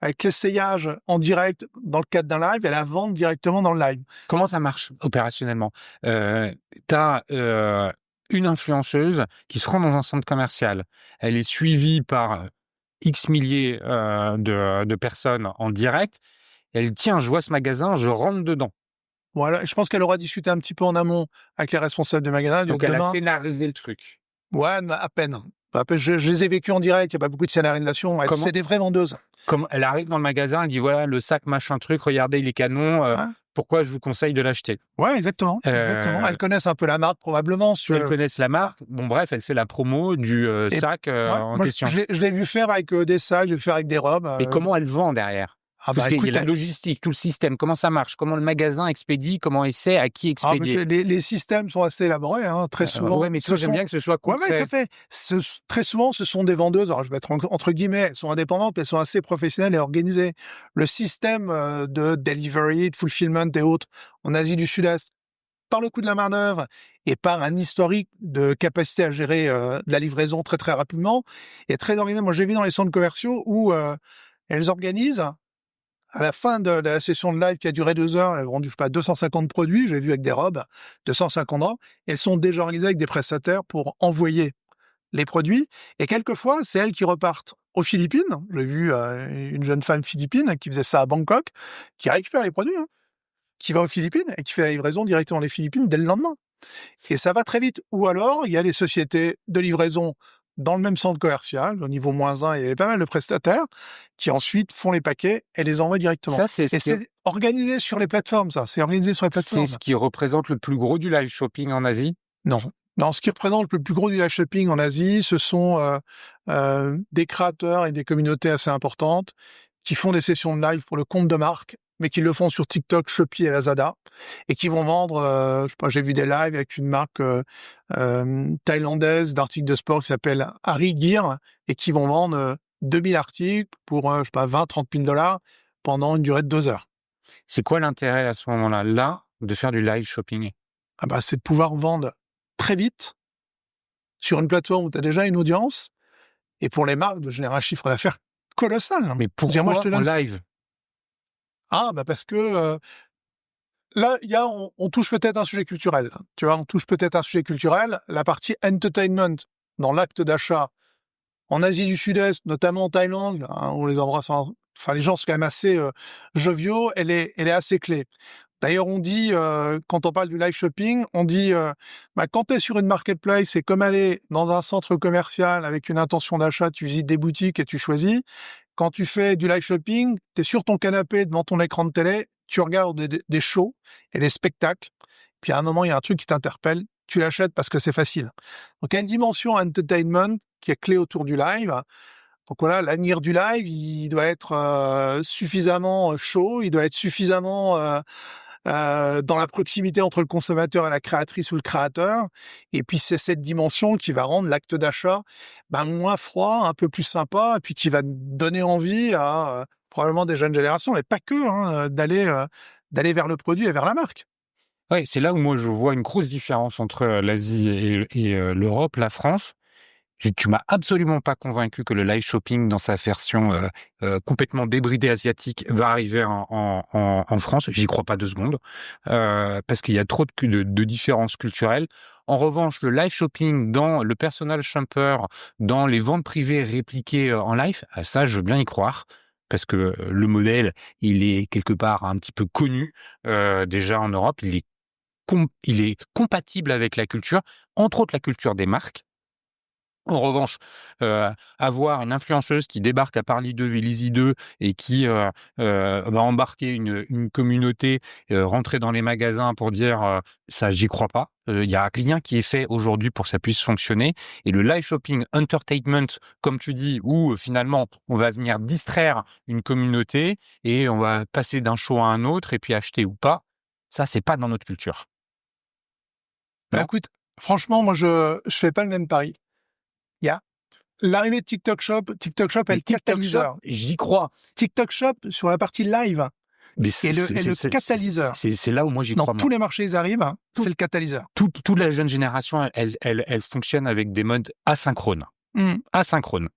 Speaker 1: avec l'essayage en direct dans le cadre d'un live et la vente directement dans le live.
Speaker 2: Comment ça marche opérationnellement? T'as une influenceuse qui se rend dans un centre commercial. Elle est suivie par X milliers de personnes en direct. Elle dit, tiens, je vois ce magasin, je rentre dedans.
Speaker 1: Voilà, je pense qu'elle aura discuté un petit peu en amont avec les responsables du magasin.
Speaker 2: Donc, elle a scénarisé le truc.
Speaker 1: Ouais, mais à peine. Je les ai vécus en direct, il n'y a pas beaucoup de scénarisation. C'est des vraies vendeuses.
Speaker 2: Comme elle arrive dans le magasin, elle dit, voilà, le sac, machin truc, regardez, il est canon, pourquoi je vous conseille de l'acheter?
Speaker 1: Ouais, exactement. Elles connaissent un peu la marque, probablement.
Speaker 2: Elles connaissent la marque. Bon, bref, elle fait la promo du sac en question.
Speaker 1: Je l'ai vu faire avec des sacs, je l'ai vu faire avec des robes.
Speaker 2: Et comment elle vend derrière? Parce qu'il y a la logistique, tout le système, comment ça marche? Comment le magasin expédie? Comment il sait à qui expédier?
Speaker 1: Les systèmes sont assez élaborés, hein, très souvent.
Speaker 2: Ouais, mais toi, j'aime bien que ce soit concret.
Speaker 1: Ouais, tout à fait. Très souvent, ce sont des vendeuses, alors je vais mettre entre guillemets, elles sont indépendantes, mais elles sont assez professionnelles et organisées. Le système de delivery, de fulfillment et autres en Asie du Sud-Est, par le coût de la main-d'œuvre et par un historique de capacité à gérer de la livraison très très rapidement, est très organisé. Moi, j'ai vu dans les centres commerciaux où elles organisent, à la fin de la session de live qui a duré 2 heures, elles ont vendu, 250 produits, j'ai vu avec des robes, 250 robes, elles sont déjà organisées avec des prestataires pour envoyer les produits, et quelquefois, c'est elles qui repartent aux Philippines. J'ai vu une jeune femme philippine qui faisait ça à Bangkok, qui récupère les produits, hein, qui va aux Philippines et qui fait la livraison directement les Philippines dès le lendemain. Et ça va très vite. Ou alors, il y a les sociétés de livraison dans le même centre commercial, au niveau -1, il y avait pas mal de prestataires qui ensuite font les paquets et les envoient directement.
Speaker 2: Ça,
Speaker 1: c'est organisé sur les plateformes, ça. C'est organisé sur les plateformes.
Speaker 2: C'est ce qui représente le plus gros du live shopping en Asie?
Speaker 1: Non. Non, ce qui représente le plus gros du live shopping en Asie, ce sont des créateurs et des communautés assez importantes qui font des sessions de live pour le compte de marque, mais qui le font sur TikTok, Shopee et Lazada, et qui vont vendre, j'ai vu des lives avec une marque thaïlandaise d'articles de sport qui s'appelle Harry Gear, et qui vont vendre 2000 articles pour, 20-30 000 $ pendant une durée de 2 heures.
Speaker 2: C'est quoi l'intérêt à ce moment-là, de faire du live shopping?
Speaker 1: C'est de pouvoir vendre très vite sur une plateforme où tu as déjà une audience, et pour les marques, de générer un chiffre d'affaires colossal.
Speaker 2: Mais pourquoi
Speaker 1: moi, je te donne
Speaker 2: en live?
Speaker 1: parce que là, on touche peut-être un sujet culturel. Tu vois, on touche peut-être un sujet culturel. La partie entertainment dans l'acte d'achat en Asie du Sud-Est, notamment en Thaïlande, hein, on les embrasse. Enfin, les gens sont quand même assez joviaux. Elle est assez clé. D'ailleurs, on dit, quand on parle du live shopping, on dit, quand tu es sur une marketplace, c'est comme aller dans un centre commercial avec une intention d'achat, tu visites des boutiques et tu choisis. quand tu fais du live shopping, tu es sur ton canapé devant ton écran de télé, tu regardes des shows et des spectacles, puis à un moment, il y a un truc qui t'interpelle, tu l'achètes parce que c'est facile. Donc, il y a une dimension entertainment qui est clé autour du live. Donc voilà, l'avenir du live, il doit être suffisamment chaud, il doit être suffisamment dans la proximité entre le consommateur et la créatrice ou le créateur. Et puis c'est cette dimension qui va rendre l'acte d'achat moins froid, un peu plus sympa, et puis qui va donner envie à probablement des jeunes générations, mais pas que, d'aller vers le produit et vers la marque.
Speaker 2: Ouais, c'est là où moi je vois une grosse différence entre l'Asie et l'Europe, la France. Tu m'as absolument pas convaincu que le live shopping dans sa version complètement débridée asiatique va arriver en France. J'y crois pas 2 secondes parce qu'il y a trop de différences culturelles. En revanche, le live shopping dans le personal shopper, dans les ventes privées répliquées en live, ça je veux bien y croire. Parce que le modèle, il est quelque part un petit peu connu déjà en Europe. Il est compatible avec la culture, entre autres la culture des marques. En revanche, avoir une influenceuse qui débarque à Paris 2, Vélizy 2 et qui va embarquer une communauté, rentrer dans les magasins pour dire ça, j'y crois pas. Il y a rien qui est fait aujourd'hui pour que ça puisse fonctionner. Et le live shopping entertainment, comme tu dis, où finalement on va venir distraire une communauté et on va passer d'un show à un autre et puis acheter ou pas, ça c'est pas dans notre culture. Non.
Speaker 1: Écoute, franchement, moi je fais pas le même pari. Il y a l'arrivée de TikTok Shop est le catalyseur.
Speaker 2: J'y crois.
Speaker 1: TikTok Shop sur la partie live
Speaker 2: Mais
Speaker 1: est le catalyseur.
Speaker 2: C'est là où moi j'y
Speaker 1: Dans
Speaker 2: crois.
Speaker 1: tous les marchés, ils arrivent, c'est le catalyseur.
Speaker 2: Toute la jeune génération, elle fonctionne avec des modes asynchrones. Asynchrones.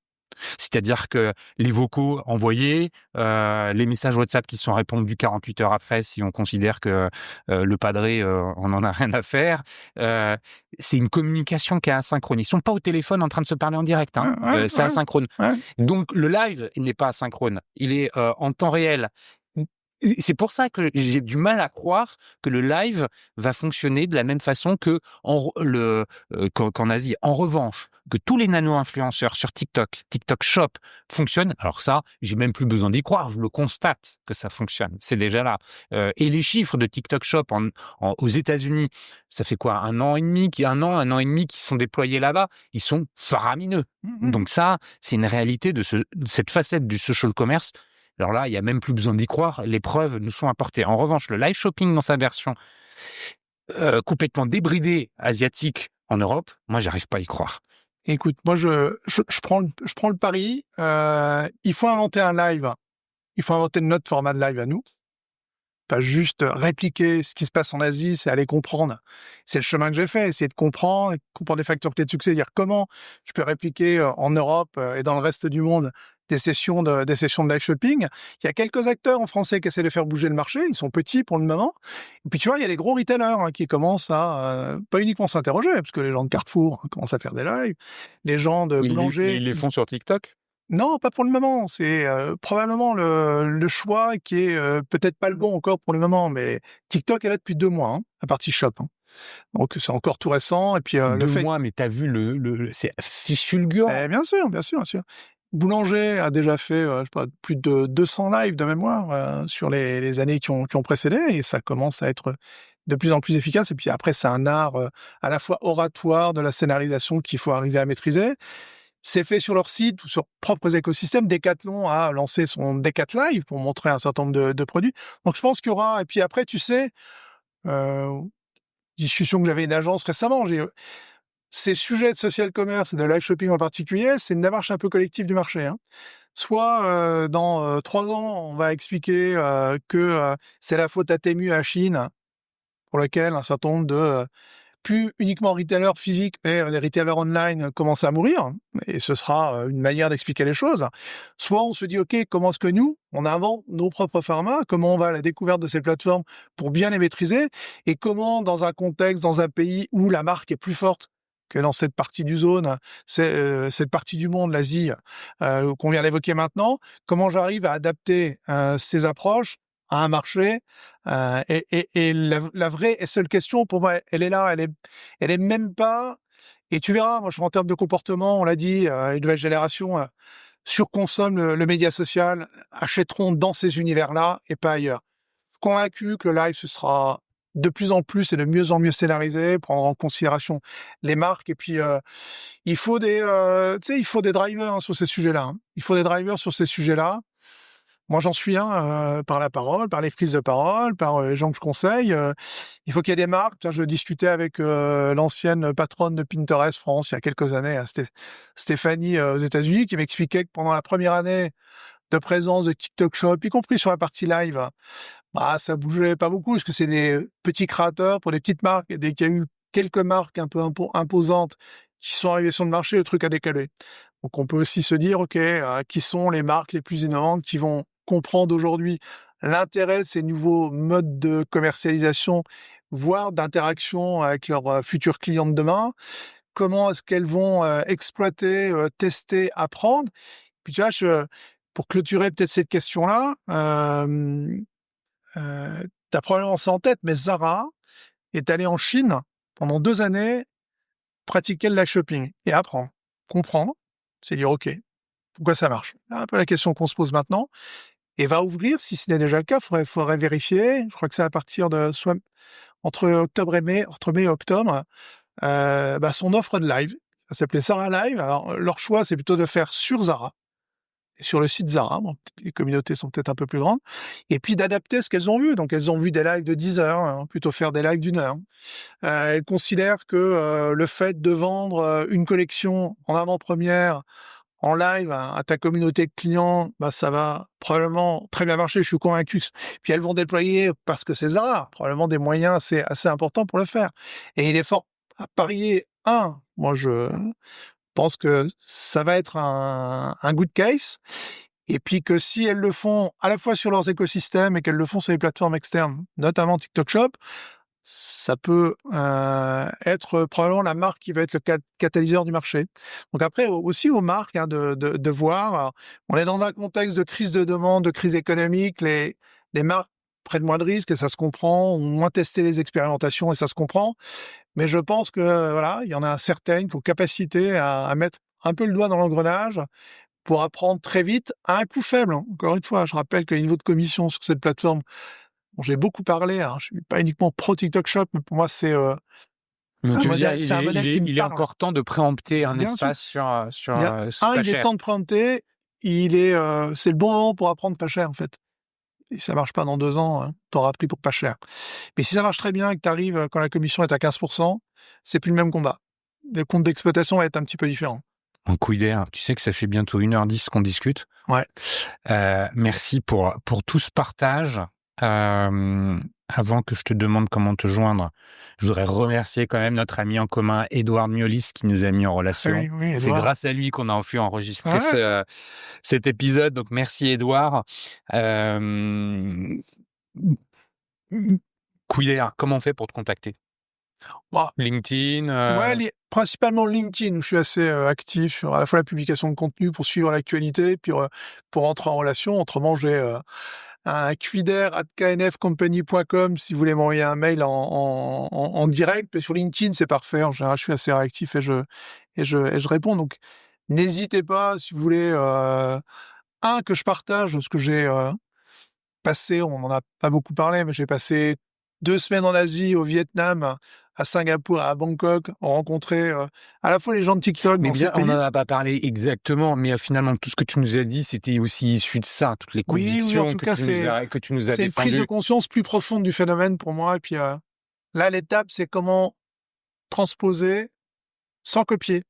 Speaker 2: C'est-à-dire que les vocaux envoyés, les messages WhatsApp qui sont répondus 48 heures après, si on considère que le padré, on en a rien à faire. C'est une communication qui est asynchrone. Ils sont pas au téléphone en train de se parler en direct. C'est asynchrone.
Speaker 1: Ouais.
Speaker 2: Donc le live n'est pas asynchrone. Il est en temps réel. Et c'est pour ça que j'ai du mal à croire que le live va fonctionner de la même façon que qu'en Asie. En revanche, que tous les nano-influenceurs sur TikTok Shop fonctionnent, alors ça, j'ai même plus besoin d'y croire, je le constate que ça fonctionne, c'est déjà là. Et les chiffres de TikTok Shop aux États-Unis, ça fait quoi, un an et demi qui sont déployés là-bas, ils sont faramineux. Donc ça, c'est une réalité de cette facette du social commerce. Alors là, il n'y a même plus besoin d'y croire, les preuves nous sont apportées. En revanche, le live shopping dans sa version complètement débridée asiatique en Europe, moi, j'arrive pas à y croire.
Speaker 1: Écoute, moi, je prends le pari. Il faut inventer un live. Il faut inventer notre format de live à nous. Pas juste répliquer ce qui se passe en Asie, c'est aller comprendre. C'est le chemin que j'ai fait, essayer de comprendre les facteurs clés de succès, dire comment je peux répliquer en Europe et dans le reste du monde des sessions de live shopping. Il y a quelques acteurs en français qui essaient de faire bouger le marché. Ils sont petits pour le moment. Et puis, tu vois, il y a les gros retailers qui commencent à pas uniquement s'interroger, parce que les gens de Carrefour commencent à faire des lives. Les gens de boulanger...
Speaker 2: Ils les font sur TikTok ?
Speaker 1: Non, pas pour le moment. C'est probablement le choix qui est peut-être pas le bon encore pour le moment. Mais TikTok est là depuis 2 mois, la partie shop. Donc, c'est encore tout récent. Et puis,
Speaker 2: 2 mois, mais t'as vu c'est fulgurant.
Speaker 1: Bien sûr, bien sûr, bien sûr. Boulanger a déjà fait, je sais pas, plus de 200 lives de mémoire sur les années qui ont précédé, et ça commence à être de plus en plus efficace. Et puis après, c'est un art à la fois oratoire de la scénarisation qu'il faut arriver à maîtriser. C'est fait sur leur site ou sur propres écosystèmes. Decathlon a lancé son Decat Live pour montrer un certain nombre de produits. Donc je pense qu'il y aura... Et puis après, tu sais, discussion que j'avais une agence récemment, ces sujets de social commerce et de live shopping en particulier, c'est une démarche un peu collective du marché. Soit dans 3 ans, on va expliquer que c'est la faute à Temu à Chine, pour lequel un certain nombre de plus uniquement retailers physiques, mais les retailers online commencent à mourir, et ce sera une manière d'expliquer les choses. Soit on se dit, OK, comment est-ce que nous, on invente nos propres formats, comment on va à la découverte de ces plateformes pour bien les maîtriser, et comment, dans un contexte, dans un pays où la marque est plus forte que dans cette partie du zone, cette partie du monde, l'Asie, qu'on vient d'évoquer maintenant, comment j'arrive à adapter ces approches à un marché, et la vraie et seule question pour moi, elle est là, elle est même pas... Et tu verras, moi je en termes de comportement, on l'a dit, une nouvelle génération surconsomment le média social achèteront dans ces univers-là et pas ailleurs. Je suis convaincu que le live, ce sera de plus en plus et de mieux en mieux scénarisé, prendre en considération les marques. Et puis, il faut il faut des drivers sur ces sujets-là. Il faut des drivers sur ces sujets-là. Moi, j'en suis un par la parole, par les prises de parole, par les gens que je conseille. Il faut qu'il y ait des marques. Je discutais avec l'ancienne patronne de Pinterest France il y a quelques années, Stéphanie aux États-Unis, qui m'expliquait que pendant la première année de présence de TikTok Shop, y compris sur la partie live, ça bougeait pas beaucoup parce que c'est des petits créateurs pour des petites marques. Et dès qu'il y a eu quelques marques un peu imposantes qui sont arrivées sur le marché, le truc a décalé. Donc on peut aussi se dire, OK, qui sont les marques les plus innovantes qui vont comprendre aujourd'hui l'intérêt de ces nouveaux modes de commercialisation, voire d'interaction avec leurs futurs clients de demain. Comment est-ce qu'elles vont exploiter, tester, apprendre? Puis tu vois, pour clôturer peut-être cette question-là, t'as probablement ça en tête, mais Zara est allé en Chine pendant 2 années pratiquer le live shopping et apprendre, comprendre, c'est dire OK, pourquoi ça marche? C'est un peu la question qu'on se pose maintenant et va ouvrir, si ce n'est déjà le cas, faudrait vérifier. Je crois que c'est à partir de soit entre mai et octobre, son offre de live. Ça s'appelait Zara Live. Alors leur choix, c'est plutôt de faire sur Zara. Et sur le site Zara, bon, les communautés sont peut-être un peu plus grandes, et puis d'adapter ce qu'elles ont vu. Donc elles ont vu des lives de 10 heures, plutôt faire des lives d'1 heure. Elles considèrent que le fait de vendre une collection en avant-première, en live à ta communauté de clients, ça va probablement très bien marcher, je suis convaincu. Puis elles vont déployer, parce que c'est Zara, probablement des moyens assez importants pour le faire. Et il est fort à parier, moi je pense que ça va être un good case, et puis que si elles le font à la fois sur leurs écosystèmes et qu'elles le font sur les plateformes externes, notamment TikTok Shop, ça peut être probablement la marque qui va être le catalyseur du marché. Donc après, aussi aux marques de voir, alors, on est dans un contexte de crise de demande, de crise économique, les marques prennent moins de risques et ça se comprend, ont moins testé les expérimentations et ça se comprend. Mais je pense que voilà, il y en a certaines qui ont capacité à mettre un peu le doigt dans l'engrenage pour apprendre très vite à un coût faible. Encore une fois, je rappelle que le niveau de commission sur cette plateforme, bon, j'ai beaucoup parlé, je suis pas uniquement pro TikTok Shop, mais pour moi c'est
Speaker 2: Donc
Speaker 1: un
Speaker 2: tu veux dire,
Speaker 1: modèle, c'est un modèle qui me
Speaker 2: il est
Speaker 1: parle.
Speaker 2: encore temps de préempter un
Speaker 1: Bien sûr.
Speaker 2: espace sur
Speaker 1: Il
Speaker 2: pas
Speaker 1: est
Speaker 2: cher.
Speaker 1: temps de préempter, c'est le bon moment pour apprendre pas cher en fait. Et ça marche pas dans 2 ans, t'auras appris pour pas cher. Mais si ça marche très bien et que t'arrives quand la commission est à 15%, c'est plus le même combat. Le compte d'exploitation va être un petit peu différent.
Speaker 2: En Quider, tu sais que ça fait bientôt 1h10 qu'on discute.
Speaker 1: Ouais.
Speaker 2: Merci pour tout ce partage. Avant que je te demande comment te joindre, je voudrais remercier quand même notre ami en commun, Édouard Miolis, qui nous a mis en relation.
Speaker 1: Oui,
Speaker 2: C'est
Speaker 1: Édouard.
Speaker 2: grâce à lui qu'on a pu enregistrer cet épisode. Donc, merci Édouard. Quider, comment on fait pour te contacter? LinkedIn
Speaker 1: Ouais, principalement LinkedIn, où je suis assez actif sur à la fois la publication de contenu pour suivre l'actualité, puis pour entrer en relation. Autrement, j'ai un quider@knfcompany.com si vous voulez m'envoyer un mail en direct. Mais sur LinkedIn, c'est parfait. En général, je suis assez réactif et je réponds. Donc, n'hésitez pas si vous voulez que je partage ce que j'ai passé. On n'en a pas beaucoup parlé, mais j'ai passé 2 semaines en Asie, au Vietnam, à Singapour, à Bangkok, rencontrer à la fois les gens de TikTok
Speaker 2: Mais
Speaker 1: dans ces
Speaker 2: bien,
Speaker 1: pays.
Speaker 2: on n'en a pas parlé exactement, mais finalement, tout ce que tu nous as dit, c'était aussi issu de ça, toutes les
Speaker 1: Oui,
Speaker 2: convictions
Speaker 1: en tout cas,
Speaker 2: que tu nous as
Speaker 1: c'est une prise de
Speaker 2: défendues.
Speaker 1: conscience plus profonde du phénomène pour moi. Et puis là, l'étape, c'est comment transposer sans copier.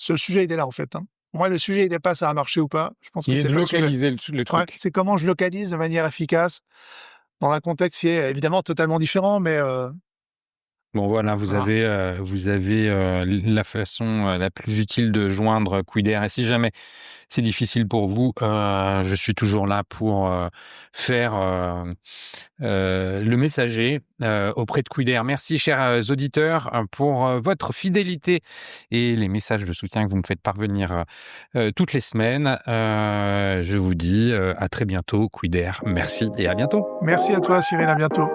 Speaker 1: Le sujet, il est là, en fait. Pour moi, le sujet, il n'est pas ça a marché ou pas. Je pense que
Speaker 2: Il est
Speaker 1: c'est
Speaker 2: de
Speaker 1: pas le sujet.
Speaker 2: localiser le truc.
Speaker 1: Ouais, c'est comment je localise de manière efficace dans un contexte qui est évidemment totalement différent, mais
Speaker 2: Bon, voilà, vous
Speaker 1: voilà.
Speaker 2: avez la façon la plus utile de joindre Quider. Et si jamais c'est difficile pour vous, je suis toujours là pour faire le messager auprès de Quider. Merci, chers auditeurs, pour votre fidélité et les messages de soutien que vous me faites parvenir toutes les semaines. Je vous dis à très bientôt, Quider. Merci et à bientôt.
Speaker 1: Merci à toi, Cyril. À bientôt.